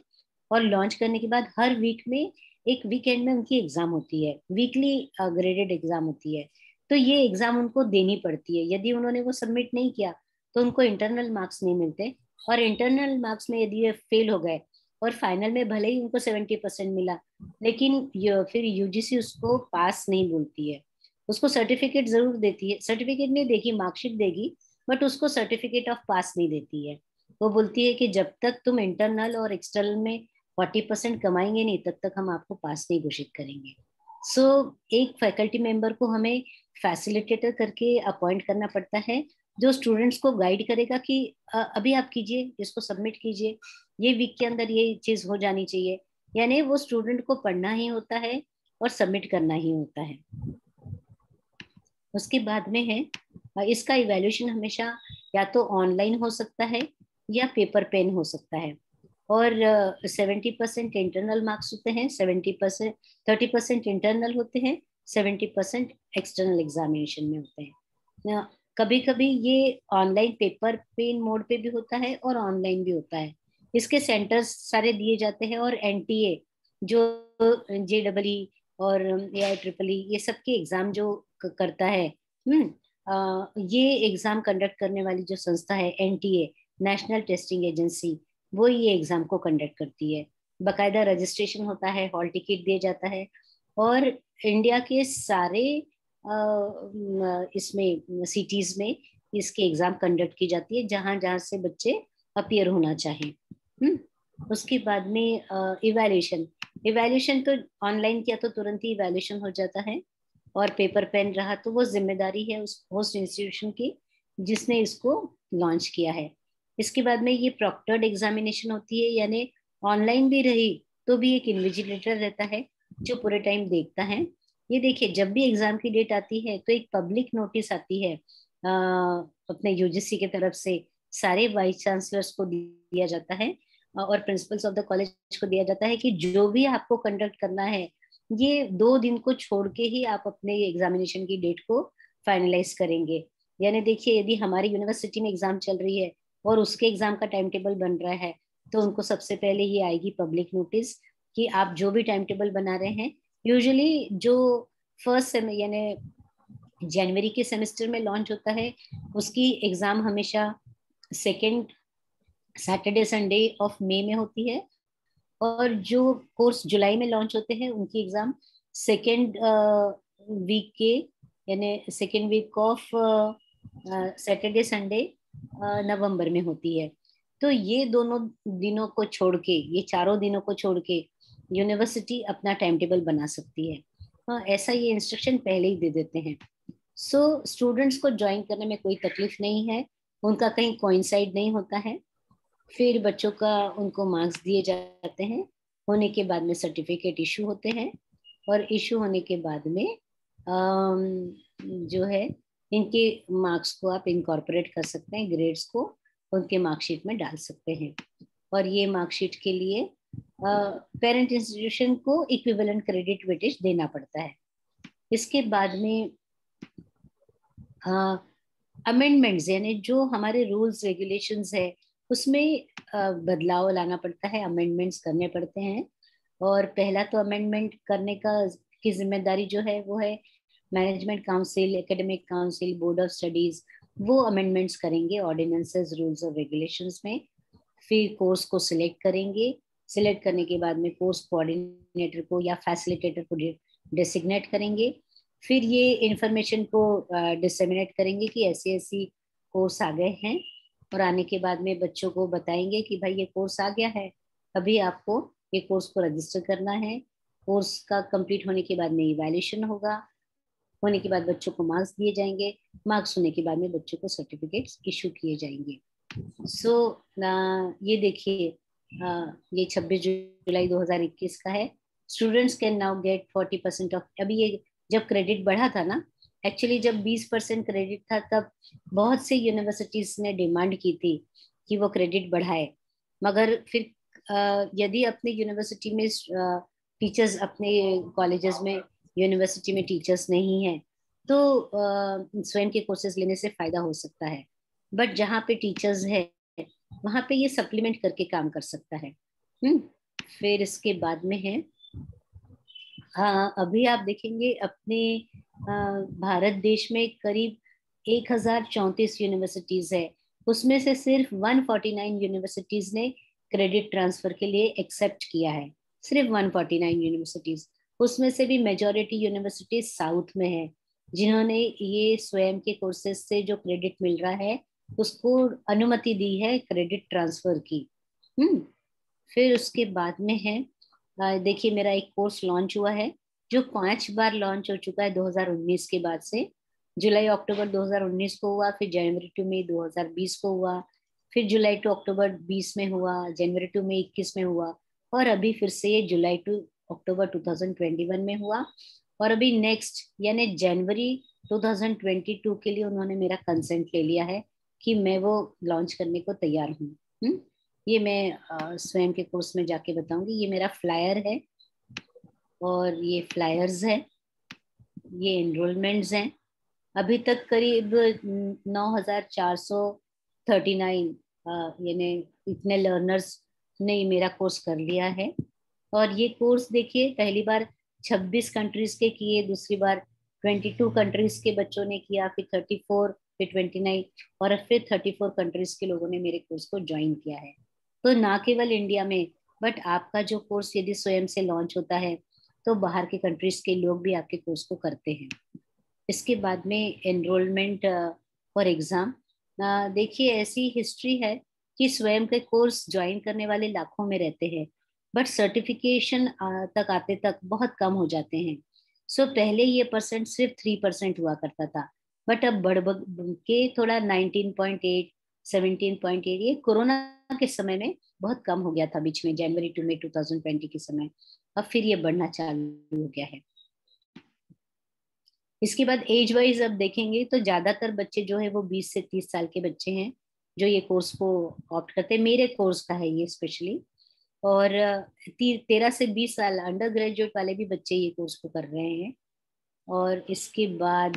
और लॉन्च करने के बाद हर वीक में एक वीकेंड में उनकी एग्जाम होती है, वीकली ग्रेडेड एग्जाम होती है। तो ये एग्जाम उनको देनी पड़ती है। यदि उन्होंने वो सबमिट नहीं किया तो उनको इंटरनल मार्क्स नहीं मिलते, और इंटरनल मार्क्स में यदि ये फेल हो गए और फाइनल में भले ही उनको 70% मिला, लेकिन फिर यूजीसी उसको पास नहीं बोलती है, उसको सर्टिफिकेट जरूर देती है, सर्टिफिकेट नहीं देगी, मार्कशीट देगी, बट उसको सर्टिफिकेट ऑफ पास नहीं देती है। वो बोलती है कि जब तक तुम इंटरनल और एक्सटर्नल में 40% कमाएंगे नहीं, तब तक हम आपको पास नहीं घोषित करेंगे। एक फैकल्टी मेंबर को हमें फैसिलिटेटर करके अपॉइंट करना पड़ता है, जो स्टूडेंट्स को गाइड करेगा कि अभी आप कीजिए, इसको सबमिट कीजिए, ये वीक के अंदर ये चीज हो जानी चाहिए। यानी वो स्टूडेंट को पढ़ना ही होता है और सबमिट करना ही होता है। उसके बाद में है, इसका इवैल्यूएशन हमेशा या तो ऑनलाइन हो सकता है या पेपर पेन हो सकता है, और 70% इंटरनल मार्क्स होते हैं, 30% इंटरनल होते हैं, 70% एक्सटर्नल एग्जामिनेशन में होते हैं। कभी कभी ये ऑनलाइन पेपर पेन मोड पे भी होता है और ऑनलाइन भी होता है। इसके सेंटर्स सारे दिए जाते हैं, और एनटीए जो JEE और AIEEE ये सब के एग्जाम जो करता है, ये एग्जाम कंडक्ट करने वाली जो संस्था है NTA, नेशनल टेस्टिंग एजेंसी, वो ये एग्जाम को कंडक्ट करती है। बकायदा रजिस्ट्रेशन होता है, हॉल टिकट दिया जाता है, और इंडिया के सारे इसमें सिटीज में इसके एग्जाम कंडक्ट की जाती है, जहां जहां से बच्चे अपीयर होना चाहें। उसके बाद में इवैल्यूएशन तो ऑनलाइन किया तो तुरंत ही इवैल्यूएशन हो जाता है, और पेपर पेन रहा तो वो जिम्मेदारी है उस होस्ट इंस्टीट्यूशन की जिसने इसको लॉन्च किया है। इसके बाद में ये प्रॉक्टर्ड एग्जामिनेशन होती है, यानी ऑनलाइन भी रही तो भी एक इन्विजिलेटर रहता है जो पूरे टाइम देखता है। ये देखिए, जब भी एग्जाम की डेट आती है तो एक पब्लिक नोटिस आती है अपने यूजीसी की तरफ से, सारे वाइस चांसलर्स को दिया जाता है और प्रिंसिपल्स ऑफ द कॉलेज को दिया जाता है कि जो भी आपको कंडक्ट करना है, ये 2 दिन को छोड़ के ही आप अपने एग्जामिनेशन की डेट को फाइनलाइज करेंगे। यानी देखिए, यदि हमारी यूनिवर्सिटी में एग्जाम चल रही है और उसके एग्जाम का टाइम टेबल बन रहा है, तो उनको सबसे पहले ये आएगी पब्लिक नोटिस कि आप जो भी टाइम टेबल बना रहे हैं, यूजुअली जो फर्स्ट यानी जनवरी के सेमेस्टर में लॉन्च होता है, उसकी एग्जाम हमेशा second Saturday Sunday of May में होती है, और जो कोर्स जुलाई में लॉन्च होते हैं उनकी एग्जाम सेकेंड वीक के यानी second week of Saturday Sunday नवंबर में होती है। तो ये दोनों दिनों को छोड़ के, ये चारों दिनों को छोड़ के यूनिवर्सिटी अपना टाइम टेबल बना सकती है। हाँ, ऐसा ये इंस्ट्रक्शन पहले ही दे देते हैं। स्टूडेंट्स को ज्वाइन करने में कोई तकलीफ नहीं है, उनका कहीं कोइंसाइड नहीं होता है। फिर बच्चों का उनको मार्क्स दिए जाते हैं, होने के बाद में सर्टिफिकेट इशू होते हैं, और इशू होने के बाद में जो है इनके मार्क्स को आप इनकॉर्पोरेट कर सकते हैं, ग्रेड्स को उनके मार्कशीट में डाल सकते हैं। और ये मार्कशीट के लिए पेरेंट इंस्टीट्यूशन को इक्विवेलेंट क्रेडिट वेटेज देना पड़ता है। इसके बाद में अमेंडमेंट्स, यानी जो हमारे रूल्स रेगुलेशंस है उसमें बदलाव लाना पड़ता है, अमेंडमेंट्स करने पड़ते हैं। और पहला तो अमेंडमेंट करने की जिम्मेदारी जो है वो है management council, academic council, board of studies, वो अमेंडमेंट्स करेंगे ऑर्डिनेंसेस, रूल्स और रेगुलेशंस में। फिर कोर्स को सिलेक्ट करेंगे, सिलेक्ट करने के बाद में कोर्स कोऑर्डिनेटर को या फैसिलिटेटर को डेसिग्नेट करेंगे। फिर ये इंफॉर्मेशन को डिसेमिनेट करेंगे कि ऐसी ऐसी कोर्स आ गए हैं, और आने के बाद में बच्चों को बताएंगे कि भाई ये कोर्स आ गया है, अभी आपको ये कोर्स को रजिस्टर करना है। कोर्स का कंप्लीट होने के बाद में इवैल्यूएशन होगा, होने के बाद बच्चों को मार्क्स दिए जाएंगे, मार्क्स होने के बाद में बच्चों को सर्टिफिकेट्स इशू किए जाएंगे। ये देखिए, ये 26 जुलाई 2021 का है। Students can now get 40% of. अभी ये जब क्रेडिट बढ़ा था ना, एक्चुअली जब 20% क्रेडिट था तब बहुत से यूनिवर्सिटीज ने डिमांड की थी कि वो क्रेडिट बढ़ाए, मगर फिर यदि अपने यूनिवर्सिटी में टीचर्स, अपने कॉलेजेस में यूनिवर्सिटी में टीचर्स नहीं है तो स्वयं के कोर्सेज लेने से फायदा हो सकता है, बट जहाँ पे टीचर्स है वहाँ पे ये सप्लीमेंट करके काम कर सकता है। फिर इसके बाद में है, हाँ, अभी आप देखेंगे अपने भारत देश में करीब 1034 यूनिवर्सिटीज है, उसमें से सिर्फ 149 यूनिवर्सिटीज ने क्रेडिट ट्रांसफर के लिए एक्सेप्ट किया है, सिर्फ 149 यूनिवर्सिटीज। उसमें से भी मेजॉरिटी यूनिवर्सिटीज साउथ में है, जिन्होंने ये स्वयं के कोर्सेज से जो क्रेडिट मिल रहा है उसको अनुमति दी है क्रेडिट ट्रांसफर की। फिर उसके बाद में है, देखिए मेरा एक कोर्स लॉन्च हुआ है जो 5 बार लॉन्च हो चुका है 2019 के बाद से। जुलाई अक्टूबर 2019 को हुआ, फिर जनवरी टू मई 2020 को हुआ, फिर जुलाई टू अक्टूबर 20 में हुआ, जनवरी टू मई 21 में हुआ, और अभी फिर से ये जुलाई टू अक्टूबर 2021 में हुआ। और अभी नेक्स्ट यानी जनवरी 2022 के लिए उन्होंने मेरा कंसेंट ले लिया है कि मैं वो लॉन्च करने को तैयार हूँ। ये मैं स्वयं के कोर्स में जाके बताऊंगी। ये मेरा फ्लायर है और ये फ्लायर्स है, ये एनरोलमेंट्स हैं। अभी तक करीब 9,439 यानी इतने लर्नर्स ने मेरा कोर्स कर लिया है। और ये कोर्स देखिए पहली बार 26 कंट्रीज के किए, दूसरी बार 22 कंट्रीज के बच्चों ने किया, फिर 34, फिर 29 और फिर 34 कंट्रीज के लोगों ने मेरे कोर्स को ज्वाइन किया है। तो ना केवल इंडिया में, बट आपका जो कोर्स यदि स्वयं से लॉन्च होता है तो बाहर के कंट्रीज के लोग भी आपके कोर्स को करते हैं। इसके बाद में एनरोलमेंट फॉर एग्जाम, देखिए ऐसी हिस्ट्री है कि स्वयं के कोर्स ज्वाइन करने वाले लाखों में रहते हैं, बट सर्टिफिकेशन तक आते तक बहुत कम हो जाते हैं। सो पहले ये परसेंट सिर्फ 3% हुआ करता था, बट अब बढ़ के थोड़ा 19.8, 17.8, ये कोरोना के समय में बहुत कम हो गया था बीच में, जनवरी टू मई 2020 के समय। अब फिर ये बढ़ना चालू हो गया है। इसके बाद एज वाइज अब देखेंगे तो ज्यादातर बच्चे जो है वो 20 से 30 साल के बच्चे हैं जो ये कोर्स को ऑप्ट करते हैं। मेरे कोर्स का है ये स्पेशली। और 13 से 20 साल अंडर ग्रेजुएट वाले भी बच्चे ये कोर्स को कर रहे हैं। और इसके बाद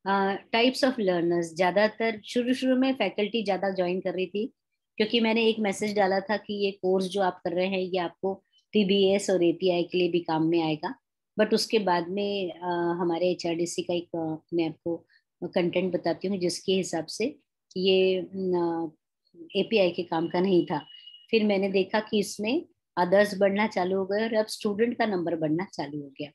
टाइप्स ऑफ लर्नर्स, ज्यादातर शुरू शुरू में फैकल्टी ज्यादा ज्वाइन कर रही थी, क्योंकि मैंने एक मैसेज डाला था कि ये कोर्स जो आप कर रहे हैं ये आपको पीबीएस और एपीआई के लिए भी काम में आएगा। बट उसके बाद में हमारे एचआरडीसी का एक मैं आपको कंटेंट बताती हूँ जिसके हिसाब से ये एपीआई के काम का नहीं था। फिर मैंने देखा कि इसमें अदर्स बढ़ना चालू हो गए और अब स्टूडेंट का नंबर बढ़ना चालू हो गया।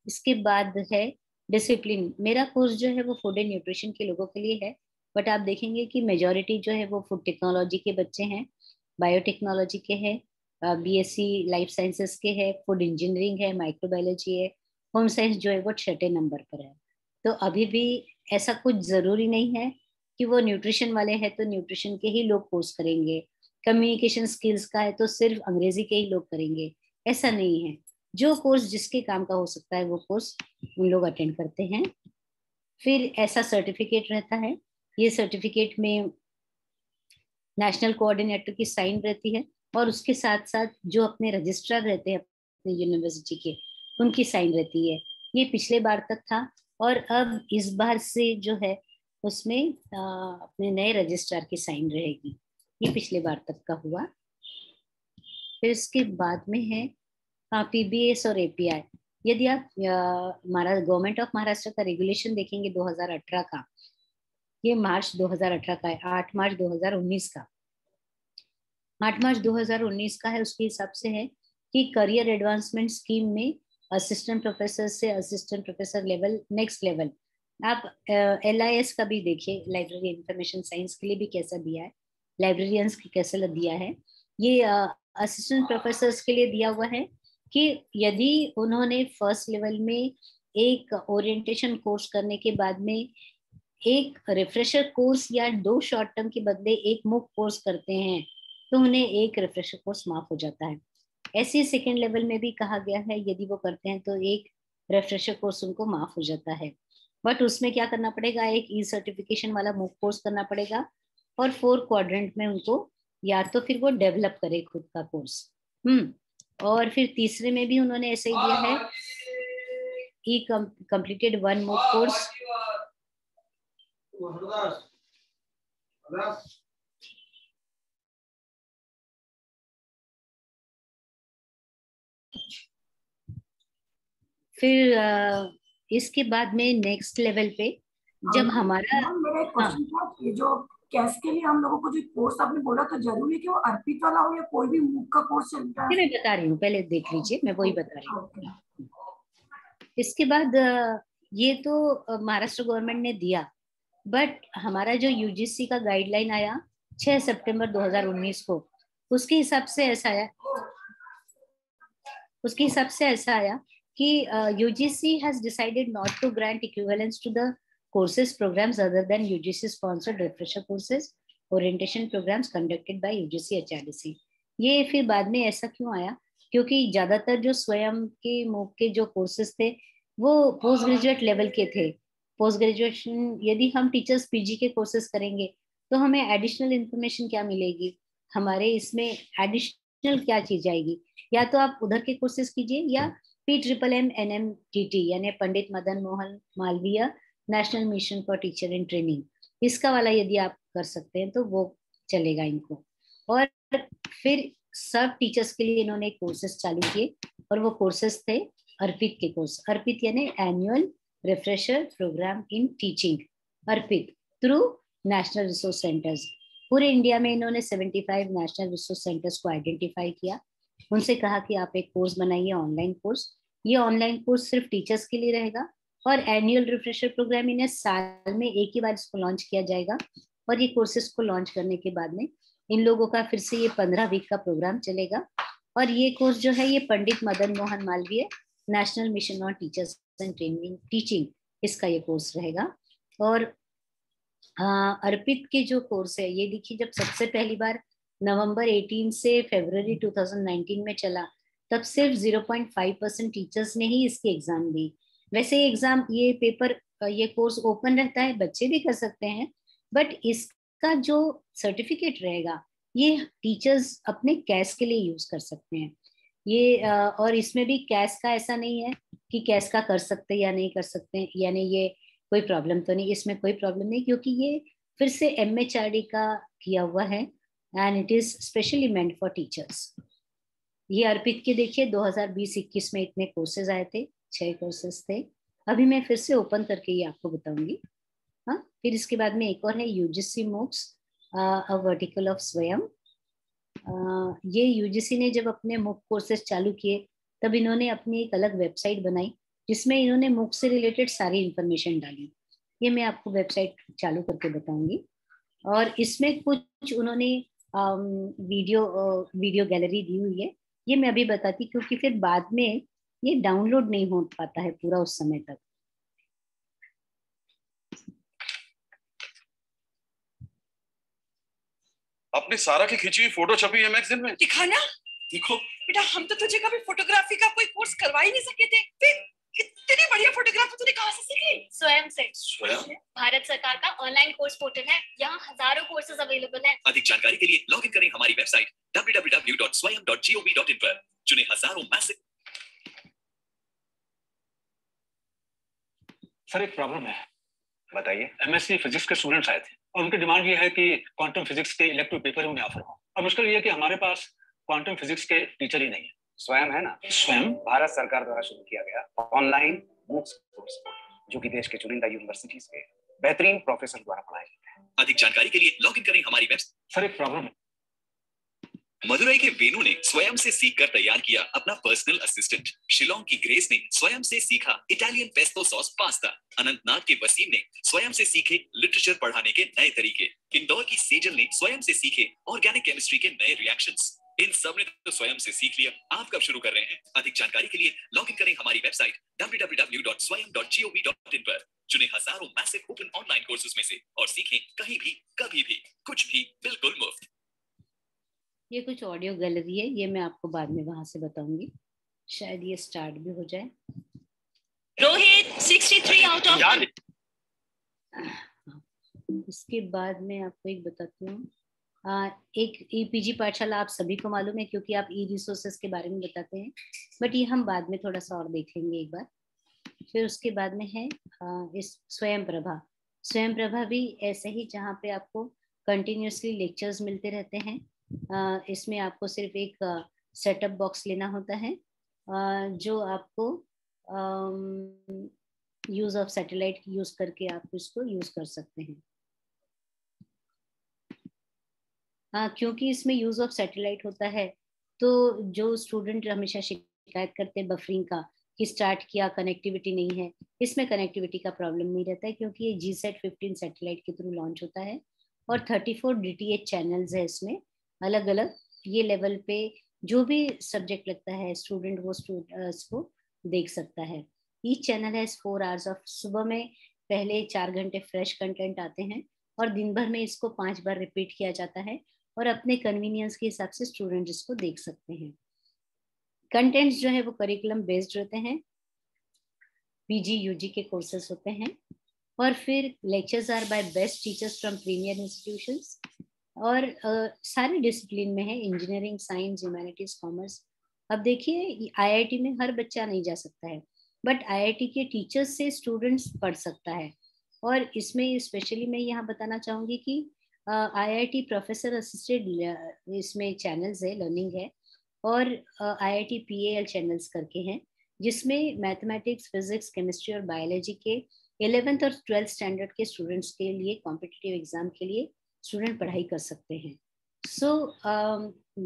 इसके बाद है डिसिप्लिन। मेरा कोर्स जो है वो फूड एंड न्यूट्रिशन के लोगों के लिए है, बट आप देखेंगे कि मेजॉरिटी जो है वो फूड टेक्नोलॉजी के बच्चे हैं, बायोटेक्नोलॉजी के हैं, बीएससी लाइफ साइंसेस के हैं, फूड इंजीनियरिंग है, माइक्रोबायोलॉजी है, होम साइंस जो है वो 6ठे नंबर पर है। तो अभी भी ऐसा कुछ जरूरी नहीं है कि वो न्यूट्रिशन वाले हैं तो न्यूट्रिशन के ही लोग कोर्स करेंगे, कम्युनिकेशन स्किल्स का है तो सिर्फ अंग्रेजी के ही लोग करेंगे, ऐसा नहीं है। जो कोर्स जिसके काम का हो सकता है वो कोर्स उन लोग अटेंड करते हैं। फिर ऐसा सर्टिफिकेट रहता है, ये सर्टिफिकेट में नेशनल कोऑर्डिनेटर की साइन रहती है और उसके साथ साथ जो अपने रजिस्ट्रार रहते हैं अपने यूनिवर्सिटी के उनकी साइन रहती है। ये पिछले बार तक था और अब इस बार से जो है उसमें अपने नए रजिस्ट्रार की साइन रहेगी। ये पिछले बार तक का हुआ। फिर इसके बाद में है पीबीएस और एपीआई। यदि आप गवर्नमेंट ऑफ महाराष्ट्र का रेगुलेशन देखेंगे 2018 का, ये मार्च 2018 का है, 8 मार्च 2019 का, 8 मार्च 2019 का है। उसके हिसाब से है कि करियर एडवांसमेंट स्कीम में असिस्टेंट प्रोफेसर से assistant professor level, next level. आप LIS का भी देखिए, लाइब्रेरी इंफॉर्मेशन साइंस के लिए भी कैसा दिया है, लाइब्रेरियंस की कैसे दिया है। ये असिस्टेंट प्रोफेसर के लिए दिया हुआ है कि यदि उन्होंने फर्स्ट लेवल में एक ओरिएंटेशन कोर्स करने के बाद में एक रिफ्रेशर कोर्स या 2 शॉर्ट टर्म के बदले एक मूक कोर्स करते हैं तो उन्हें एक रिफ्रेशर कोर्स माफ हो जाता है। ऐसे सेकेंड लेवल में भी कहा गया है यदि वो करते हैं तो एक रिफ्रेशर कोर्स उनको माफ हो जाता है। बट उसमें क्या करना पड़ेगा, एक ई सर्टिफिकेशन वाला मूक कोर्स करना पड़ेगा और 4 क्वाड्रेंट में उनको या तो फिर वो डेवलप करे खुद का कोर्स। और फिर तीसरे में भी उन्होंने ऐसे ही दिया है, ई कंप्लीटेड 1 मूक कोर्स। फिर इसके बाद में नेक्स्ट लेवल पे जब हमारा मेरा एक क्वेश्चन था, ये जो कैश के लिए हम लोगों को जो कोर्स आपने बोला, तो जरूरी है कि वो अर्पित वाला हो या कोई भी मूक का कोर्स चलता है? मैं बता रही हूँ, पहले देख लीजिए, मैं वही बता रही हूँ। इसके बाद ये तो महाराष्ट्र गवर्नमेंट ने दिया, बट हमारा जो यूजीसी का गाइडलाइन आया 6 सितंबर 2019 को, उसके हिसाब से ऐसा आया कि UGC has decided not to grant equivalence to the courses programs other than UGC sponsored refresher courses orientation programs conducted by UGC HRDC। ये फिर बाद में ऐसा क्यों आया? क्योंकि ज्यादातर जो स्वयं के मूक के जो कोर्सेज थे वो पोस्ट ग्रेजुएट लेवल के थे। पोस्ट ग्रेजुएशन यदि हम टीचर्स पीजी के कोर्सेज करेंगे तो हमें एडिशनल इंफॉर्मेशन क्या मिलेगी, हमारे इसमें एडिशनल क्या चीज आएगी? या तो आप उधर के कोर्सेज कीजिए या PMM NMTT यानी Pandit Madan Mohan Malaviya national mission for teacher in training, इसका वाला यदि आप कर सकते हैं तो वो चलेगा इनको। और फिर सब टीचर्स के लिए इन्होंने कोर्सेज चालू किए और वो कोर्सेज थे अर्पित के कोर्स। अर्पित यानी annual refresher programme in teaching, Arpit through national resource centres. पूरे इंडिया में इन्होंने 75 नेशनल रिसोर्स सेंटर्स को आइडेंटिफाई किया, उनसे कहा कि आप एक कोर्स बनाइए, ऑनलाइन कोर्स। ये ऑनलाइन कोर्स सिर्फ टीचर्स के लिए रहेगा और एनुअल रिफ्रेशर प्रोग्राम इन्हें साल में एक ही बार इसको लॉन्च किया जाएगा। और ये कोर्सेज को लॉन्च करने के बाद में इन लोगों का फिर से ये 15 वीक का प्रोग्राम चलेगा। और ये कोर्स जो है ये Pandit Madan Mohan Malaviya national mission on teachers and training teaching, इसका ये कोर्स रहेगा। और अर्पित के जो कोर्स है ये देखिए, जब सबसे पहली बार नवंबर 18 से फरवरी 2019 में चला तब सिर्फ 0.5% टीचर्स ने ही इसकी एग्जाम दी। वैसे एग्जाम ये पेपर ये कोर्स ओपन रहता है, बच्चे भी कर सकते हैं, बट इसका जो सर्टिफिकेट रहेगा ये टीचर्स अपने कैश के लिए यूज कर सकते हैं। ये और इसमें भी कैश का ऐसा नहीं है कि कैश का कर सकते या नहीं कर सकते, यानी ये कोई प्रॉब्लम तो नहीं, इसमें कोई प्रॉब्लम नहीं, क्योंकि ये फिर से MHRD का किया हुआ है and it is specially meant for teachers. ये अर्पित के देखिए 2020-21 में इतने कोर्सेज आए थे, 6 कोर्सेज थे। अभी मैं फिर से ओपन करके ये आपको बताऊंगी। हाँ, फिर इसके बाद में एक और है UGC MOOCs a vertical of स्वयं। ये UGC ने जब अपने MOOC कोर्सेज चालू किए तब इन्होंने अपनी एक अलग वेबसाइट बनाई जिसमें इन्होंने MOOC से रिलेटेड सारी इंफॉर्मेशन डाली। ये मैं आपको वेबसाइट चालू करके बताऊंगी। और इसमें कुछ उन्होंने वीडियो गैलरी दी हुई है, ये मैं अभी बताती क्योंकि फिर बाद में ये डाउनलोड नहीं हो पाता है पूरा उस समय तक। अपनी सारा की खींची हुई फोटो छपी है मैगजीन में। दिखाना। देखो बेटा, हम तो तुझे कभी फोटोग्राफी का कोई कोर्स करवा ही नहीं सके थे, फिर इतनी बढ़िया फोटोग्राफी तूने कहाँ से सीखी? स्वयं से। स्वयं? भारत सरकार का ऑनलाइन कोर्स पोर्टल है, यहाँ हजारों कोर्सेज अवेलेबल हैं। अधिक जानकारी के लिए लॉग इन करें हमारी वेबसाइट www.swayam.gov.in पर। चुने हजारों मैसेज। सर एक प्रॉब्लम है। बताइए। MSc फिजिक्स के स्टूडेंट्स आए थे और उनकी डिमांड ये है कि क्वांटम फिजिक्स के इलेक्टिव पेपर उन्हें ऑफर हो। अब मुश्किल ये है कि हमारे पास क्वांटम फिजिक्स के टीचर ही नहीं है। स्वयं है ना, स्वयं भारत सरकार द्वारा शुरू किया गया ऑनलाइन MOOCs कोर्स, जो कि देश के चुनिंदा यूनिवर्सिटीज के बेहतरीन प्रोफेसर द्वारा पढ़ाए जाते हैं। अधिक जानकारी के लिए लॉग इन करें हमारी वेबसाइट। सर एक प्रॉब्लम है। मदुरई के वेनु ने स्वयं से सीखकर तैयार किया अपना पर्सनल असिस्टेंट। शिलोंग की ग्रेस ने स्वयं से सीखा Italian pesto sauce pasta. Anantnag के वसीम ने स्वयं से सीखे लिटरेचर पढ़ाने के नए तरीके। इंदौर की सेजल ने स्वयं से सीखे ऑर्गेनिक केमिस्ट्री के नए रिएक्शंस। इन सब ने तो स्वयं से सीख लिया, आप कब शुरू कर रहे हैं? अधिक जानकारी के लिए लॉग इन करें हमारी वेबसाइट www.swayam.gov.in पर। चुने हजारों मैसिव ओपन ऑनलाइन कोर्सेज में से और सीखें कहीं भी, कभी भी, कुछ भी, बिल्कुल मुफ्त। ये कुछ ऑडियो गैलरी है, ये मैं आपको बाद में वहां से बताऊंगी, शायद ये स्टार्ट भी हो जाए। Rohit 63 out of. इसके बाद में आपको एक बताती हूँ, एक EPG पाठशाला आप सभी को मालूम है क्योंकि आप E-रिसोर्सेज के बारे में बताते हैं, बट ये हम बाद में थोड़ा सा और देख लेंगे एक बार। फिर उसके बाद में है इस स्वयं प्रभा। स्वयं प्रभा भी ऐसे ही, जहाँ पे आपको कंटिन्यूसली लेक्चर्स मिलते रहते हैं। इसमें आपको सिर्फ एक सेटअप बॉक्स लेना होता है जो आपको यूज ऑफ सैटेलाइट यूज करके आप इसको यूज कर सकते हैं। हाँ, क्योंकि इसमें यूज ऑफ सैटेलाइट होता है तो जो स्टूडेंट हमेशा शिकायत करते हैं बफरिंग का कि स्टार्ट किया कनेक्टिविटी नहीं है, इसमें कनेक्टिविटी का प्रॉब्लम नहीं रहता है क्योंकि ये GSAT-15 सैटेलाइट के थ्रू लॉन्च होता है और 34 DTH चैनल्स है इसमें अलग अलग। ये लेवल पे जो भी सब्जेक्ट लगता है स्टूडेंट वो उसको देख सकता है। ईच चैनल है 4 आवर्स ऑफ, सुबह में पहले 4 घंटे फ्रेश कंटेंट आते हैं और दिन भर में इसको 5 बार रिपीट किया जाता है और अपने कन्वीनियंस के हिसाब से स्टूडेंट इसको देख सकते हैं। कंटेंट्स जो है वो करिकुलम बेस्ड रहते हैं, PG UG के कोर्सेज होते हैं और फिर lectures are by best teachers from premier institutions और सारे डिसिप्लिन में है, इंजीनियरिंग, साइंस, ह्यूमैनिटीज, कॉमर्स। अब देखिए IIT में हर बच्चा नहीं जा सकता है बट IIT के टीचर्स से स्टूडेंट्स पढ़ सकता है और इसमें स्पेशली मैं यहाँ बताना चाहूँगी कि IIT प्रोफेसर असिस्टेड इसमें चैनल्स है, लर्निंग है और IIT PAL चैनल्स करके हैं जिसमें मैथमेटिक्स, फिजिक्स, केमिस्ट्री और बायोलॉजी के 11th और 12th स्टैंडर्ड के स्टूडेंट्स के लिए कॉम्पिटिटिव एग्जाम के लिए स्टूडेंट पढ़ाई कर सकते हैं। सो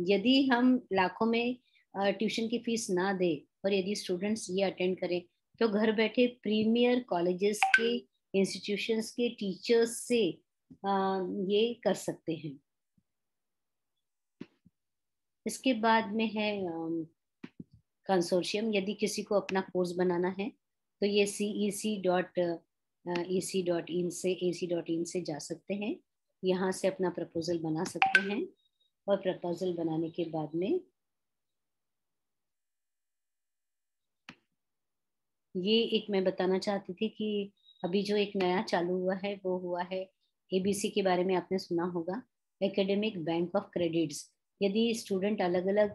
यदि हम लाखों में ट्यूशन की फीस ना दे और यदि स्टूडेंट्स ये अटेंड करें तो घर बैठे प्रीमियर कॉलेजेस के इंस्टीट्यूशंस के टीचर्स से ये कर सकते हैं। इसके बाद में है कंसोर्शियम। यदि किसी को अपना कोर्स बनाना है तो ये cec.ac.in से जा सकते हैं, यहाँ से अपना प्रपोजल बना सकते हैं और प्रपोजल बनाने के बाद में ये एक मैं बताना चाहती थी कि अभी जो एक नया चालू हुआ है वो हुआ है ABC के बारे में आपने सुना होगा, एकेडमिक बैंक ऑफ क्रेडिट्स। यदि स्टूडेंट अलग अलग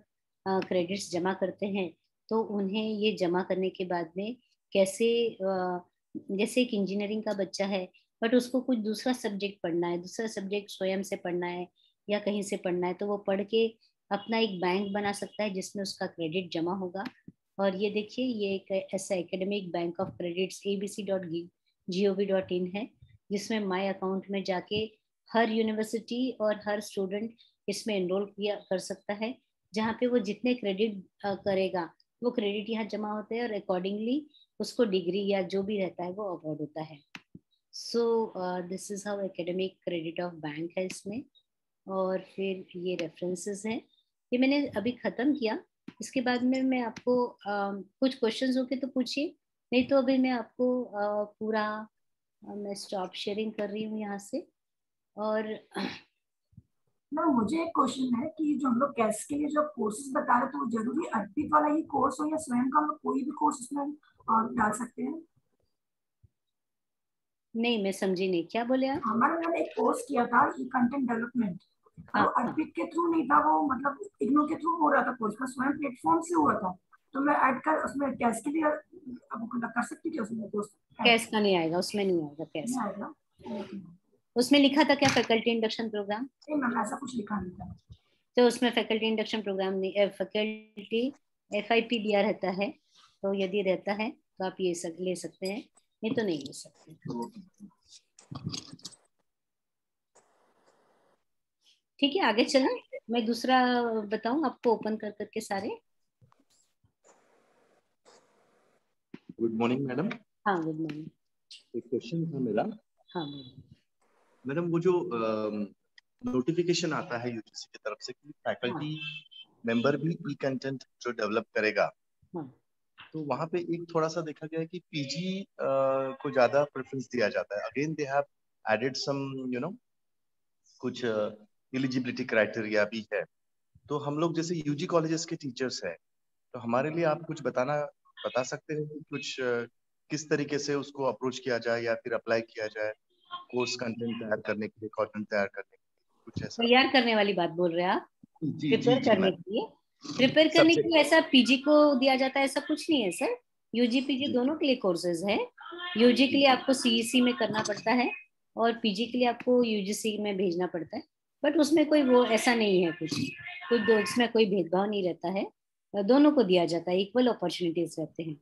क्रेडिट्स जमा करते हैं तो उन्हें ये जमा करने के बाद में कैसे जैसे एक इंजीनियरिंग का बच्चा है बट उसको कुछ दूसरा सब्जेक्ट पढ़ना है, दूसरा सब्जेक्ट स्वयं से पढ़ना है या कहीं से पढ़ना है तो वो पढ़ के अपना एक बैंक बना सकता है जिसमें उसका क्रेडिट जमा होगा। और ये देखिए ये एक ऐसा academic bank of credits abc.gov.in है जिसमें माय अकाउंट में जाके हर यूनिवर्सिटी और हर स्टूडेंट इसमें एनरोल किया कर सकता है, जहाँ पे वो जितने क्रेडिट करेगा वो क्रेडिट यहाँ जमा होते हैं और अकॉर्डिंगली उसको डिग्री या जो भी रहता है वो अवार्ड होता है। So this is how academic credit of bank है इसमें। और फिर ये रेफरेंसेस हैं, ये मैंने अभी ख़त्म किया। इसके बाद में मैं आपको कुछ क्वेश्चंस होंगे तो पूछिए, नहीं तो अभी मैं आपको पूरा मैं स्टॉप शेयरिंग कर रही हूँ यहाँ से। और ना मुझे एक क्वेश्चन है कि जो हम लोग कैश के लिए जो कोर्सेज बता रहे थे वो जरूरी अर्पित वाला ही कोर्स हो या स्वयं का हम लोग कोई भी कोर्स इसमें डाल सकते हैं? नहीं, मैं समझी नहीं, क्या बोले आप? मैंने एक कोर्स किया था ई कंटेंट डेवलपमेंट, तो अर्पित के थ्रू नहीं था वो, मतलब इग्नू के थ्रू हो रहा था कोर्स, का स्वयं प्लेटफॉर्म से हुआ था, तो मैं ऐड कर उसमें कैश के लिए अब कर सकती थी उसमें कोर्स? कैश का नहीं आएगा, उसमें नहीं आएगा कैश। नहीं आएगा? उसमें लिखा था क्या फैकल्टी इंडक्शन प्रोग्राम? नहीं मैम ऐसा कुछ लिखा नहीं था। तो उसमें फैकल्टी इंडक्शन प्रोग्राम नहीं, फैकल्टी FIP दिया रहता है, तो यदि रहता है तो आप ये सब ले सकते हैं, नहीं तो नहीं ले सकते। ठीक है, आगे चलें। मैं दूसरा बताऊं आपको ओपन कर करके सारे। Good morning madam. हाँ गुड मॉर्निंग। एक क्वेश्चन था मेरा। हाँ मैडम, वो जो नोटिफिकेशन आता है UGC की तरफ से कि फैकल्टी मेंबर भी ई कंटेंट जो डेवलप करेगा, तो वहाँ पे एक थोड़ा सा देखा गया है कि PG को ज्यादा प्रेफरेंस दिया जाता है। Again they have added some कुछ एलिजिबिलिटी क्राइटेरिया भी है। तो हम लोग जैसे UG कॉलेजेस के टीचर्स हैं, तो हमारे लिए आप कुछ बता सकते हैं कि कुछ किस तरीके से उसको अप्रोच किया जाए या फिर अप्लाई किया जाए कोर्स कंटेंट तैयार करने के लिए, कंटेंट तैयार करने के लिए, कुछ ऐसा? तैयार करने वाली बात बोल रहे हैं आप? प्रिपेयर करने के लिए? प्रिपेयर करने Subject. के लिए ऐसा PG को दिया जाता है ऐसा कुछ नहीं है सर। UG PG दोनों के लिए कोर्सेज है। UG के लिए आपको CEC में करना पड़ता है और PG के लिए आपको UGC में भेजना पड़ता है, बट उसमें कोई वो ऐसा नहीं है कुछ इसमें कोई भेदभाव नहीं रहता है, दोनों को दिया जाता है, इक्वल अपॉर्चुनिटीज रहते हैं।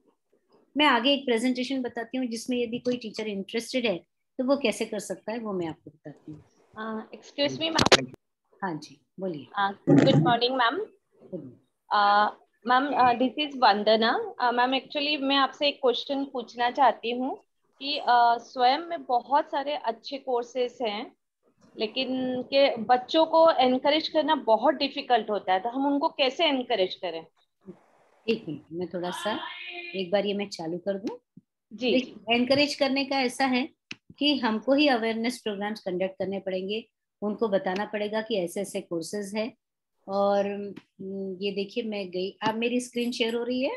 मैं आगे एक प्रेजेंटेशन बताती हूँ जिसमें यदि कोई टीचर इंटरेस्टेड है तो वो कैसे कर सकता है, वो मैं आपको बताती हूँ। Excuse me ma'am. हाँ जी बोलिए। Good morning ma'am. Ma'am this is Vandana. Ma'am actually मैं आपसे एक क्वेश्चन पूछना चाहती हूँ कि स्वयं में बहुत सारे अच्छे कोर्सेस हैं, लेकिन के बच्चों को एनकरेज करना बहुत डिफिकल्ट होता है, तो हम उनको कैसे एनकरेज करें? एक मिनट, मैं थोड़ा सा एक बार ये मैं चालू कर दूं। जी। देखिए, एनकरेज करने का ऐसा है कि हमको ही अवेयरनेस प्रोग्राम्स कंडक्ट करने पड़ेंगे, उनको बताना पड़ेगा कि ऐसे ऐसे कोर्सेज है। और ये देखिए मैं गई, आप मेरी स्क्रीन शेयर हो रही है?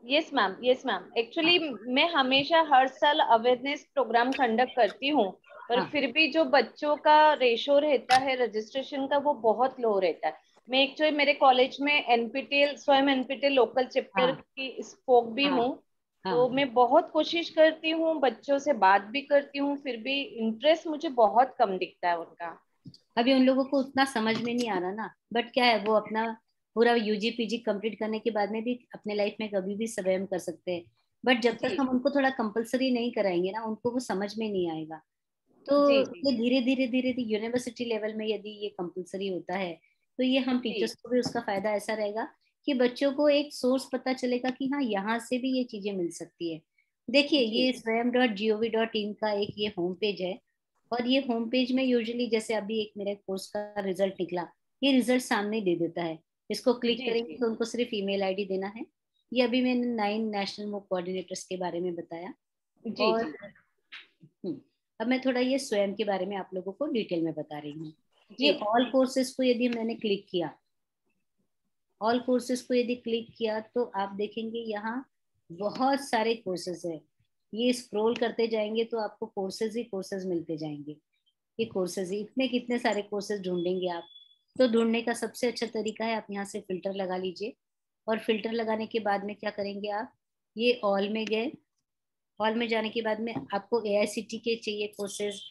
Yes ma'am, yes ma'am. Actually मैं हमेशा हर साल अवेयरनेस प्रोग्राम कंडक्ट करती हूँ, पर फिर भी जो बच्चों का रेशो रहता है रजिस्ट्रेशन का वो बहुत लो रहता है। मैं एक्चुअली मेरे कॉलेज में एनपीटीएल, स्वयं एनपीटीएल लोकल चैप्टर की स्पोक भी हूँ, तो मैं बहुत कोशिश करती हूँ, बच्चों से बात भी करती हूँ, फिर भी इंटरेस्ट मुझे बहुत कम दिखता है उनका। अभी उन लोगों को उतना समझ में नहीं आ रहा ना, बट क्या है, वो अपना पूरा यूजी पीजी कंप्लीट करने के बाद में भी अपने लाइफ में कभी भी स्वयं कर सकते हैं। बट जब तक हम उनको थोड़ा कंपलसरी नहीं कराएंगे ना, उनको वो समझ में नहीं आएगा। तो ये धीरे धीरे धीरे धीरे यूनिवर्सिटी लेवल में यदि ये कंपलसरी होता है तो ये हम टीचर्स को भी उसका फायदा ऐसा रहेगा कि बच्चों को एक सोर्स पता चलेगा कि हाँ यहाँ से भी ये चीजें मिल सकती है। देखिए ये swayam.gov.in का एक ये होम पेज है, और ये होम पेज में यूजुअली जैसे अभी एक मेरे कोर्स का रिजल्ट निकला, ये रिजल्ट सामने दे देता है। इसको क्लिक करेंगे तो उनको सिर्फ ईमेल आईडी देना है। ये अभी मैंने 9 नेशनल मूव कोऑर्डिनेटर्स के बारे में बताया। और अब मैं थोड़ा ये स्वयं के बारे में आप लोगों को डिटेल में बता रही हूँ। ये ऑल कोर्सेज को यदि मैंने क्लिक किया, ऑल कोर्सेज को यदि क्लिक किया तो आप देखेंगे यहाँ बहुत सारे कोर्सेज है। ये स्क्रॉल करते जाएंगे तो आपको कोर्सेज ही कोर्सेज मिलते जाएंगे। ये कोर्सेज ही इतने कितने सारे कोर्सेज ढूंढेंगे आप। तो ढूंढने का सबसे अच्छा तरीका है आप यहाँ से फिल्टर लगा लीजिए, और फिल्टर लगाने के बाद में क्या करेंगे आप, ये ऑल में गए। ऑल में जाने के बाद में आपको AICT के चाहिए कोर्सेज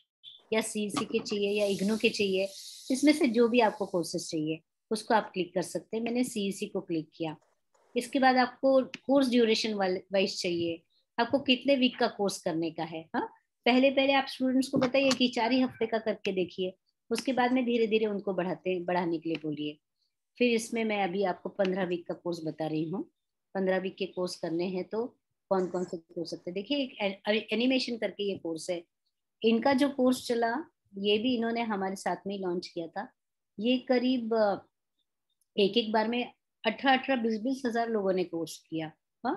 या CEC के चाहिए या IGNOU के चाहिए, इसमें से जो भी आपको कोर्सेज चाहिए उसको आप क्लिक कर सकते हैं। मैंने CEC को क्लिक किया। इसके बाद आपको कोर्स ड्यूरेशन वाइज चाहिए, आपको कितने वीक का कोर्स करने का है। हाँ, पहले आप स्टूडेंट्स को बताइए कि 4 ही हफ्ते का करके देखिए, उसके बाद में धीरे धीरे उनको बढ़ाने के लिए बोलिए। फिर इसमें मैं अभी आपको 15 वीक का कोर्स बता रही हूँ। 15 वीक के कोर्स करने हैं तो कौन कौन से हो सकते हैं। देखिए एक एनिमेशन करके ये कोर्स है, इनका जो कोर्स चला ये भी इन्होंने हमारे साथ में ही लॉन्च किया था। ये करीब एक बार में 18-20 हजार लोगों ने कोर्स किया। हाँ,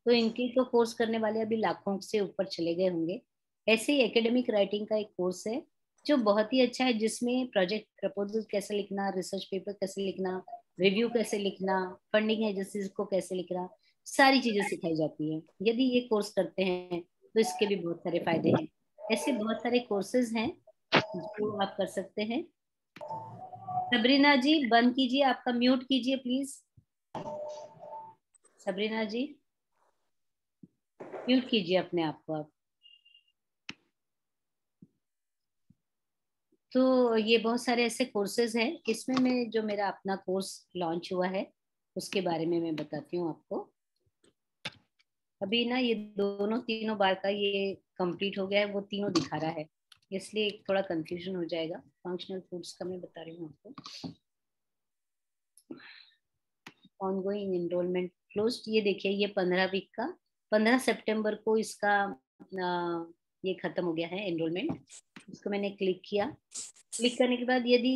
तो इनके तो कोर्स करने वाले अभी लाखों से ऊपर चले गए होंगे। ऐसे ही एकेडमिक राइटिंग का एक कोर्स है जो बहुत ही अच्छा है, जिसमें प्रोजेक्ट प्रपोजल कैसे लिखना, रिसर्च पेपर कैसे लिखना, रिव्यू कैसे लिखना, फंडिंग एजेंसीज को कैसे लिखना, सारी चीजें सिखाई जाती है। यदि ये कोर्स करते हैं तो इसके भी बहुत सारे फायदे हैं। ऐसे बहुत सारे कोर्सेज हैं जो आप कर सकते हैं। सबरीना जी बंद कीजिए, आपका म्यूट कीजिए प्लीज। सबरीना जी म्यूट कीजिए अपने आप को आप। तो ये बहुत सारे ऐसे कोर्सेज हैं। इसमें मैं जो मेरा अपना कोर्स लॉन्च हुआ है उसके बारे में मैं बताती हूँ आपको। अभी ना ये तीनों बार का ये कंप्लीट हो गया है, वो तीनों दिखा रहा है, इसलिए थोड़ा कंफ्यूजन हो जाएगा। फंक्शनल फूड्स का मैं बता रही हूँ आपको। ऑनगोइंग एनरोलमेंट क्लोज्ड, ये देखिए ये 15 वीक का 15 सितंबर को इसका ये खत्म हो गया है एनरोलमेंट। इसको मैंने क्लिक किया। क्लिक करने के बाद यदि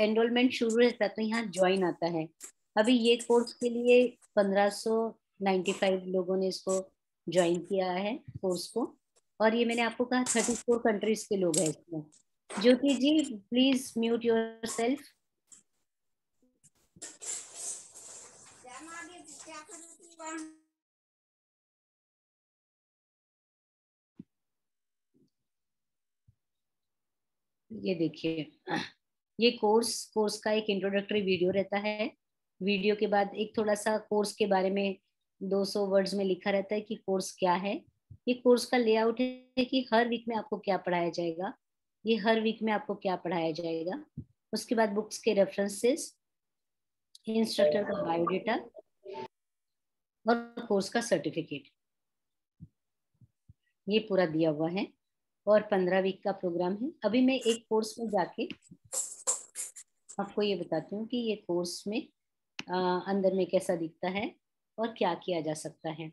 एनरोलमेंट शुरू रहता है तो यहाँ ज्वाइन आता है। अभी ये कोर्स के लिए 1595 लोगों ने इसको ज्वाइन किया है कोर्स को, और ये मैंने आपको कहा 34 कंट्रीज के लोग हैं इसमें। ज्योति जी प्लीज म्यूट योर सेल्फ। ये देखिए ये कोर्स का एक इंट्रोडक्टरी वीडियो रहता है। वीडियो के बाद एक थोड़ा सा कोर्स के बारे में 200 वर्ड्स में लिखा रहता है कि कोर्स क्या है। ये कोर्स का लेआउट है कि हर वीक में आपको क्या पढ़ाया जाएगा, ये हर वीक में आपको क्या पढ़ाया जाएगा। उसके बाद बुक्स के रेफरेंसेस, इंस्ट्रक्टर का बायोडेटा और कोर्स का सर्टिफिकेट। ये पूरा दिया हुआ है और 15 वीक का प्रोग्राम है। अभी मैं एक कोर्स में जाके आपको ये बताती हूँ कि ये कोर्स में अंदर में कैसा दिखता है और क्या किया जा सकता है।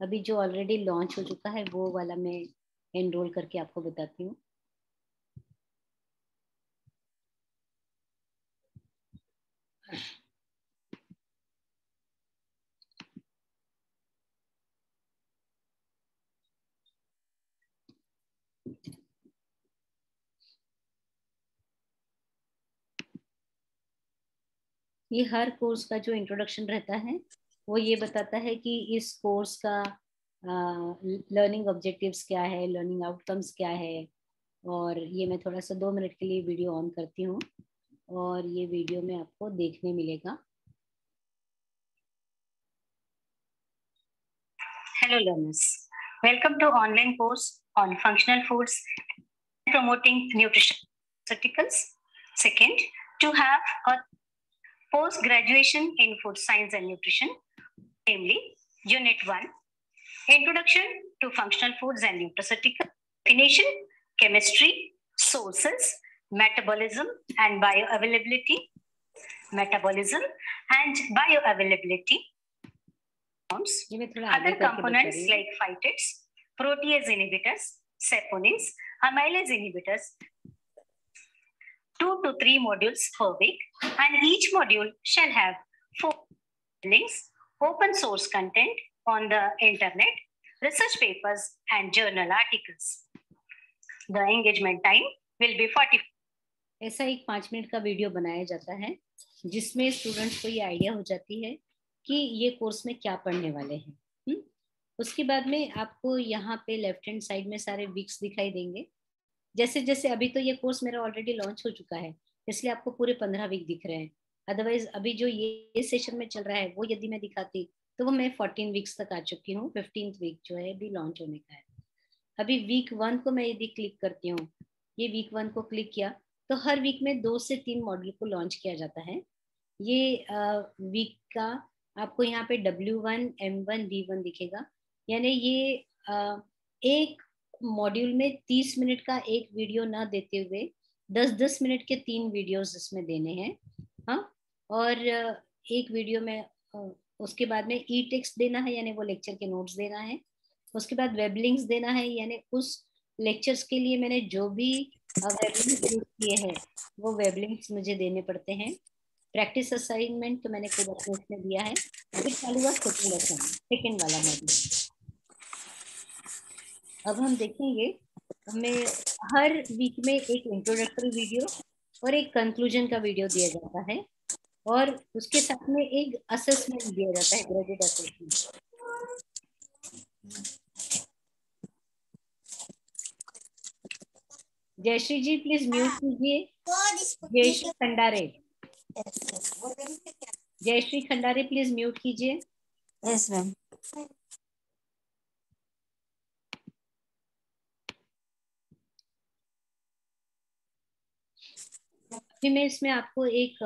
अभी जो ऑलरेडी लॉन्च हो चुका है वो वाला मैं एनरोल करके आपको बताती हूँ। ये हर कोर्स का जो इंट्रोडक्शन रहता है वो ये बताता है कि इस कोर्स का लर्निंग ऑब्जेक्टिव्स क्या है, लर्निंग आउटकम्स क्या है। और ये मैं थोड़ा सा 2 मिनट के लिए वीडियो ऑन करती हूँ और ये वीडियो में आपको देखने मिलेगा। Hello learners, welcome to online course on functional foods promoting nutraceuticals. Second, to have a post-graduation in food science and nutrition, namely Unit 1, Introduction to Functional Foods and Nutraceuticals, Definition, Chemistry, Sources, Metabolism and Bioavailability, Metabolism and Bioavailability, other components like phytates, protease inhibitors, saponins, amylase inhibitors, 2 to 3 modules per week, and each module shall have 4 links, open source content on the internet, research papers, and journal articles. The engagement time will be 40. ऐसा एक 5 मिनट का वीडियो बनाया जाता है जिसमें स्टूडेंट्स को ये आइडिया हो जाती है कि ये कोर्स में क्या पढ़ने वाले हैं। उसके बाद में आपको यहाँ पे लेफ्ट हैंड साइड में सारे वीक्स दिखाई देंगे। जैसे जैसे अभी तो ये कोर्स मेरा ऑलरेडी लॉन्च हो चुका है इसलिए आपको पूरे 15 वीक दिख रहे हैं। अदरवाइज अभी जो ये सेशन में चल रहा है वो यदि मैं दिखाती तो वो मैं 14 वीक्स तक आ चुकी हूँ। 15th वीक जो है अभी लॉन्च होने का है। अभी वीक 1 को मैं यदि क्लिक करती हूँ, ये वीक 1 को क्लिक किया तो हर वीक में 2 से 3 मॉड्यूल को लॉन्च किया जाता है। ये वीक का आपको यहाँ पे W1, M1, V1 दिखेगा। यानी ये एक मॉड्यूल में 30 मिनट का एक वीडियो ना देते हुए 10-10 मिनट के 3 वीडियोस इसमें देने हैं। हाँ, और एक वीडियो में उसके बाद में ई टेक्स्ट देना है यानी वो लेक्चर के नोट्स देना है। उसके बाद वेब लिंक्स देना है यानी उस लेक्चर्स के लिए मैंने जो भी वेब लिंक्स यूज किए हैं वो वेब लिंक्स मुझे देने पड़ते हैं। प्रैक्टिस असाइनमेंट तो मैंने खुद अपने इसमें दिया है। फिर चालू हुआ सेकेंड लेसन, सेकेंड वाला मॉड्यूल। अब हम देखेंगे हमें हर वीक में एक इंट्रोडक्टरी वीडियो और एक कंक्लूजन का वीडियो दिया जाता है और उसके साथ में एक असेसमेंट दिया जाता है, graded assessment. Jayashree ji please mute कीजिए। जयश्री खंडारे, जयश्री खंडारे प्लीज म्यूट कीजिए। Yes ma'am. अभी मैं इसमें आपको एक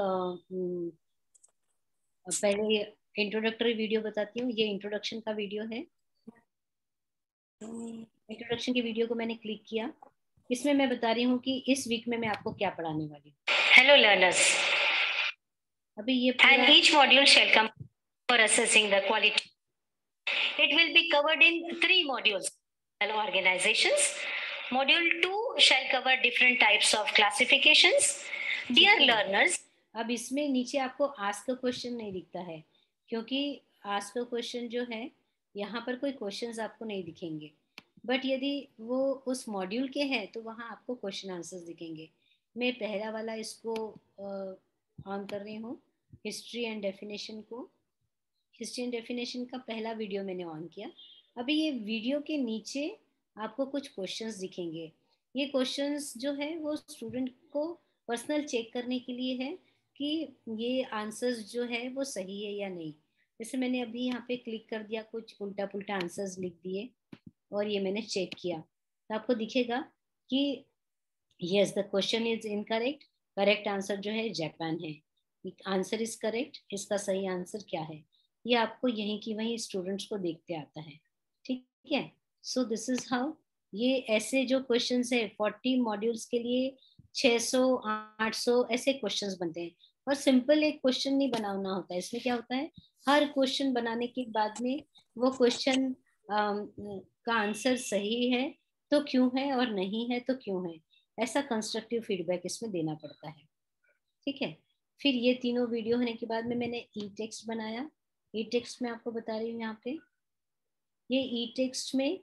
पहले इंट्रोडक्टरी वीडियो बताती हूँ। ये इंट्रोडक्शन का वीडियो है। इंट्रोडक्शन की वीडियो को मैंने क्लिक किया। इसमें मैं बता रही हूँ कि इस वीक में मैं आपको क्या पढ़ाने वाली हूँ। Hello learners. अभी ये And each module shall come for assessing the quality. It will be covered in 3 modules. Organizations. Module 2 shall cover different types of classifications. Dear learners. अब इसमें नीचे आपको आस्क अ क्वेश्चन नहीं दिखता है क्योंकि आस्क अ क्वेश्चन जो है यहाँ पर कोई क्वेश्चंस आपको नहीं दिखेंगे, बट यदि वो उस मॉड्यूल के हैं तो वहाँ आपको क्वेश्चन आंसर्स दिखेंगे। मैं पहला वाला इसको ऑन कर रही हूँ, हिस्ट्री एंड डेफिनेशन को। हिस्ट्री एंड डेफिनेशन का पहला वीडियो मैंने ऑन किया। अभी ये वीडियो के नीचे आपको कुछ क्वेश्चंस दिखेंगे। ये क्वेश्चंस जो है वो स्टूडेंट को पर्सनल चेक करने के लिए है कि ये आंसर्स जो है वो सही है या नहीं। जैसे मैंने अभी यहाँ पे क्लिक कर दिया, कुछ उल्टा पुल्टा आंसर्स लिख दिए और ये मैंने चेक किया तो आपको दिखेगा कि yes the question is incorrect. Correct answer जो है जापान है। आंसर इज करेक्ट, इसका सही आंसर क्या है ये आपको यहीं की वहीं स्टूडेंट्स को देखते आता है। ठीक है, सो दिस इज हाउ ये ऐसे जो क्वेश्चंस है 40 मॉड्यूल्स के लिए 600 800 ऐसे क्वेश्चंस बनते हैं। और सिंपल एक क्वेश्चन नहीं बनाना होता है, इसमें क्या होता है हर क्वेश्चन बनाने के बाद में वो क्वेश्चन का आंसर सही है तो क्यों है और नहीं है तो क्यों है, ऐसा कंस्ट्रक्टिव फीडबैक इसमें देना पड़ता है। ठीक है, फिर ये तीनों वीडियो होने के बाद में मैंने ई टेक्स्ट बनाया। ई टेक्स्ट में आपको बता रही हूँ यहाँ पे, ये ई टेक्स्ट में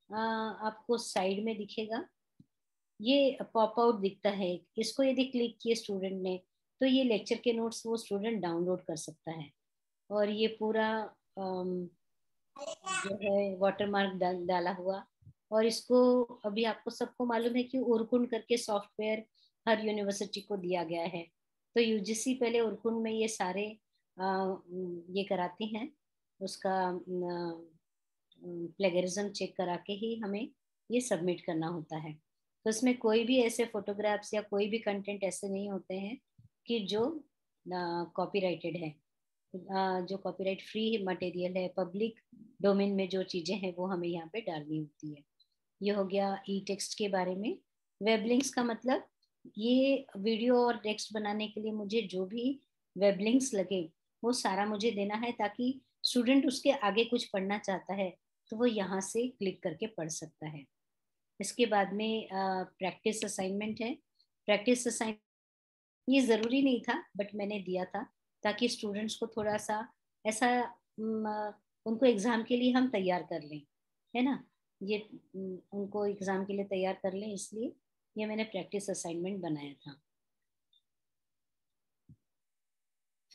आपको साइड में दिखेगा, ये पॉप आउट दिखता है। इसको यदि क्लिक किए स्टूडेंट ने तो ये लेक्चर के नोट्स वो स्टूडेंट डाउनलोड कर सकता है। और ये पूरा जो है वाटरमार्क डाला हुआ। और इसको अभी आपको सबको मालूम है कि उर्कुंड करके सॉफ्टवेयर हर यूनिवर्सिटी को दिया गया है। तो यूजीसी पहले उर्कुंड में ये सारे ये कराती हैं, उसका प्लेगरिज्म चेक करा के ही हमें ये सबमिट करना होता है। तो इसमें कोई भी ऐसे फोटोग्राफ्स या कोई भी कंटेंट ऐसे नहीं होते हैं कि जो कॉपीराइटेड है। जो कॉपीराइट फ्री मटेरियल है, पब्लिक डोमेन में जो चीजें हैं वो हमें यहाँ पे डालनी होती है। ये हो गया ई टेक्स्ट के बारे में। वेब लिंक्स का मतलब ये वीडियो और टेक्स्ट बनाने के लिए मुझे जो भी वेब लिंक्स लगे वो सारा मुझे देना है, ताकि स्टूडेंट उसके आगे कुछ पढ़ना चाहता है तो वो यहाँ से क्लिक करके पढ़ सकता है। इसके बाद में प्रैक्टिस असाइनमेंट है। प्रैक्टिस असाइनमेंट ये ज़रूरी नहीं था बट मैंने दिया था ताकि स्टूडेंट्स को थोड़ा सा ऐसा उनको एग्ज़ाम के लिए हम तैयार कर लें, है ना, ये उनको एग्ज़ाम के लिए तैयार कर लें, इसलिए ये मैंने प्रैक्टिस असाइनमेंट बनाया था।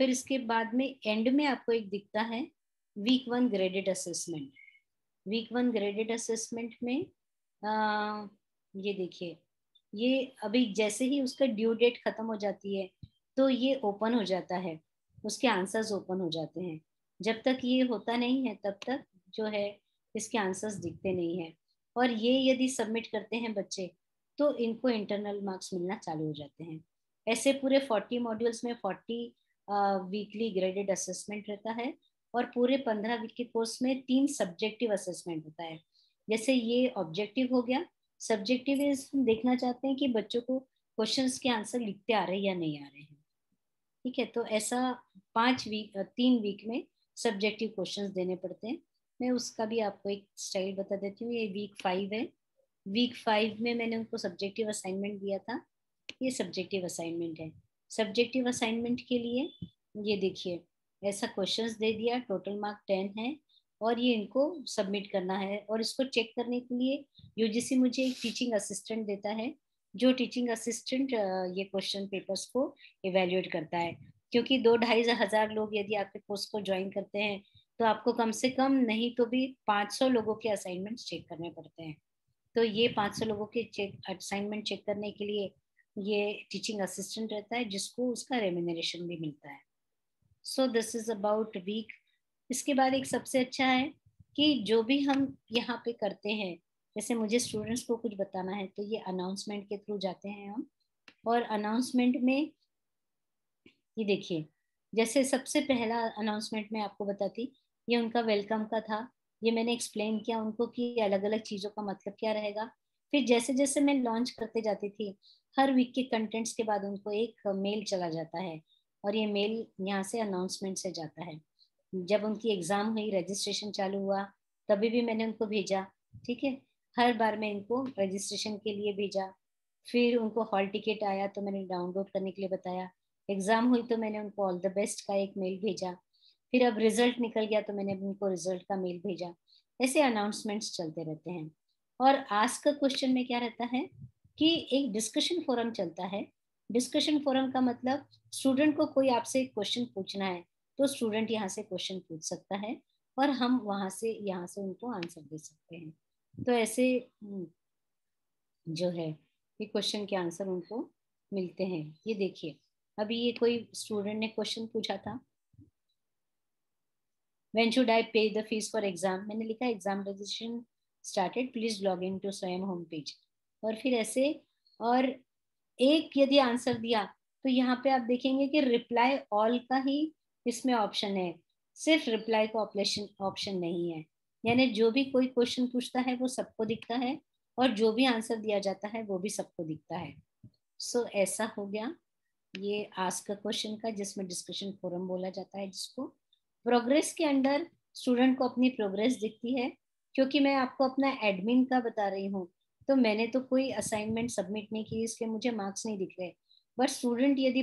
फिर इसके बाद में एंड में आपको एक दिखता है week 1 graded assessment. Week 1 graded assessment में ये देखिए, ये अभी जैसे ही उसका ड्यू डेट खत्म हो जाती है तो ये ओपन हो जाता है, उसके आंसर्स ओपन हो जाते हैं। जब तक ये होता नहीं है तब तक जो है इसके आंसर्स दिखते नहीं है। और ये यदि सबमिट करते हैं बच्चे तो इनको इंटरनल मार्क्स मिलना चालू हो जाते हैं। ऐसे पूरे 40 मॉड्यूल्स में 40 वीकली ग्रेडेड असेसमेंट रहता है और पूरे 15 वीक के कोर्स में 3 सब्जेक्टिव असेसमेंट होता है। जैसे ये ऑब्जेक्टिव हो गया, सब्जेक्टिव इज देखना चाहते हैं कि बच्चों को क्वेश्चंस के आंसर लिखते आ रहे हैं या नहीं आ रहे हैं। ठीक है, तो ऐसा 3 वीक में सब्जेक्टिव क्वेश्चंस देने पड़ते हैं। मैं उसका भी आपको एक स्टाइल बता देती हूँ। ये वीक 5 है। वीक 5 में मैंने उनको सब्जेक्टिव असाइनमेंट दिया था। ये सब्जेक्टिव असाइनमेंट है। सब्जेक्टिव असाइनमेंट के लिए ये देखिए ऐसा क्वेश्चंस दे दिया, टोटल मार्क 10 है और ये इनको सबमिट करना है। और इसको चेक करने के लिए यूजीसी मुझे एक टीचिंग असिस्टेंट देता है, जो टीचिंग असिस्टेंट ये क्वेश्चन पेपर्स को इवेल्युएट करता है। क्योंकि 2-2.5 हज़ार लोग यदि आपके कोर्स को ज्वाइन करते हैं तो आपको कम से कम नहीं तो भी 500 लोगों के असाइनमेंट चेक करने पड़ते हैं। तो ये 500 लोगों के असाइनमेंट चेक करने के लिए ये टीचिंग असिस्टेंट रहता है, जिसको उसका रेम्यूनरेशन भी मिलता है। So this is about week. इसके बाद एक सबसे अच्छा है कि जो भी हम यहाँ पे करते हैं, जैसे मुझे स्टूडेंट्स को कुछ बताना है तो ये अनाउंसमेंट के थ्रू जाते हैं हम। और अनाउंसमेंट में ये देखिए, जैसे सबसे पहला अनाउंसमेंट मैं आपको बताती, ये उनका वेलकम का था। ये मैंने एक्सप्लेन किया उनको कि अलग अलग चीज़ों का मतलब क्या रहेगा। फिर जैसे जैसे मैं लॉन्च करते जाती थी, हर वीक के कंटेंट्स के बाद उनको एक मेल चला जाता है और ये मेल यहाँ से अनाउंसमेंट से जाता है। जब उनकी एग्ज़ाम हुई, रजिस्ट्रेशन चालू हुआ, तभी भी मैंने उनको भेजा। ठीक है, हर बार मैं इनको रजिस्ट्रेशन के लिए भेजा। फिर उनको हॉल टिकट आया तो मैंने डाउनलोड करने के लिए बताया। एग्ज़ाम हुई तो मैंने उनको ऑल द बेस्ट का एक मेल भेजा। फिर अब रिजल्ट निकल गया तो मैंने उनको रिजल्ट का मेल भेजा। ऐसे अनाउंसमेंट्स चलते रहते हैं। और आस्क का क्वेश्चन में क्या रहता है कि एक डिस्कशन फोरम चलता है। डिस्कशन फोरम का मतलब स्टूडेंट को कोई आपसे क्वेश्चन पूछना है तो स्टूडेंट यहाँ से क्वेश्चन पूछ सकता है और हम वहाँ से यहाँ से उनको आंसर दे सकते हैं। तो ऐसे जो है ये क्वेश्चन के आंसर उनको मिलते हैं। ये देखिए, अभी ये कोई स्टूडेंट ने क्वेश्चन पूछा था, When should I pay the fees for exam? मैंने लिखा exam registration started, please log in to Swayam home page. और फिर ऐसे, और एक यदि आंसर दिया तो यहाँ पे आप देखेंगे कि रिप्लाई ऑल का ही इसमें ऑप्शन है, सिर्फ रिप्लाई का ऑप्शन नहीं है। यानी जो भी कोई क्वेश्चन पूछता है वो सबको दिखता है और जो भी आंसर दिया जाता है वो भी सबको दिखता है। सो ऐसा हो गया ये आस्क अ क्वेश्चन का, जिसमें डिस्कशन फोरम बोला जाता है जिसको। प्रोग्रेस के अंदर स्टूडेंट को अपनी प्रोग्रेस दिखती है, क्योंकि मैं आपको अपना एडमिन का बता रही हूँ तो मैंने तो कोई असाइनमेंट सबमिट नहीं की, इसलिए मुझे मार्क्स नहीं दिख रहे। बट स्टूडेंट यदि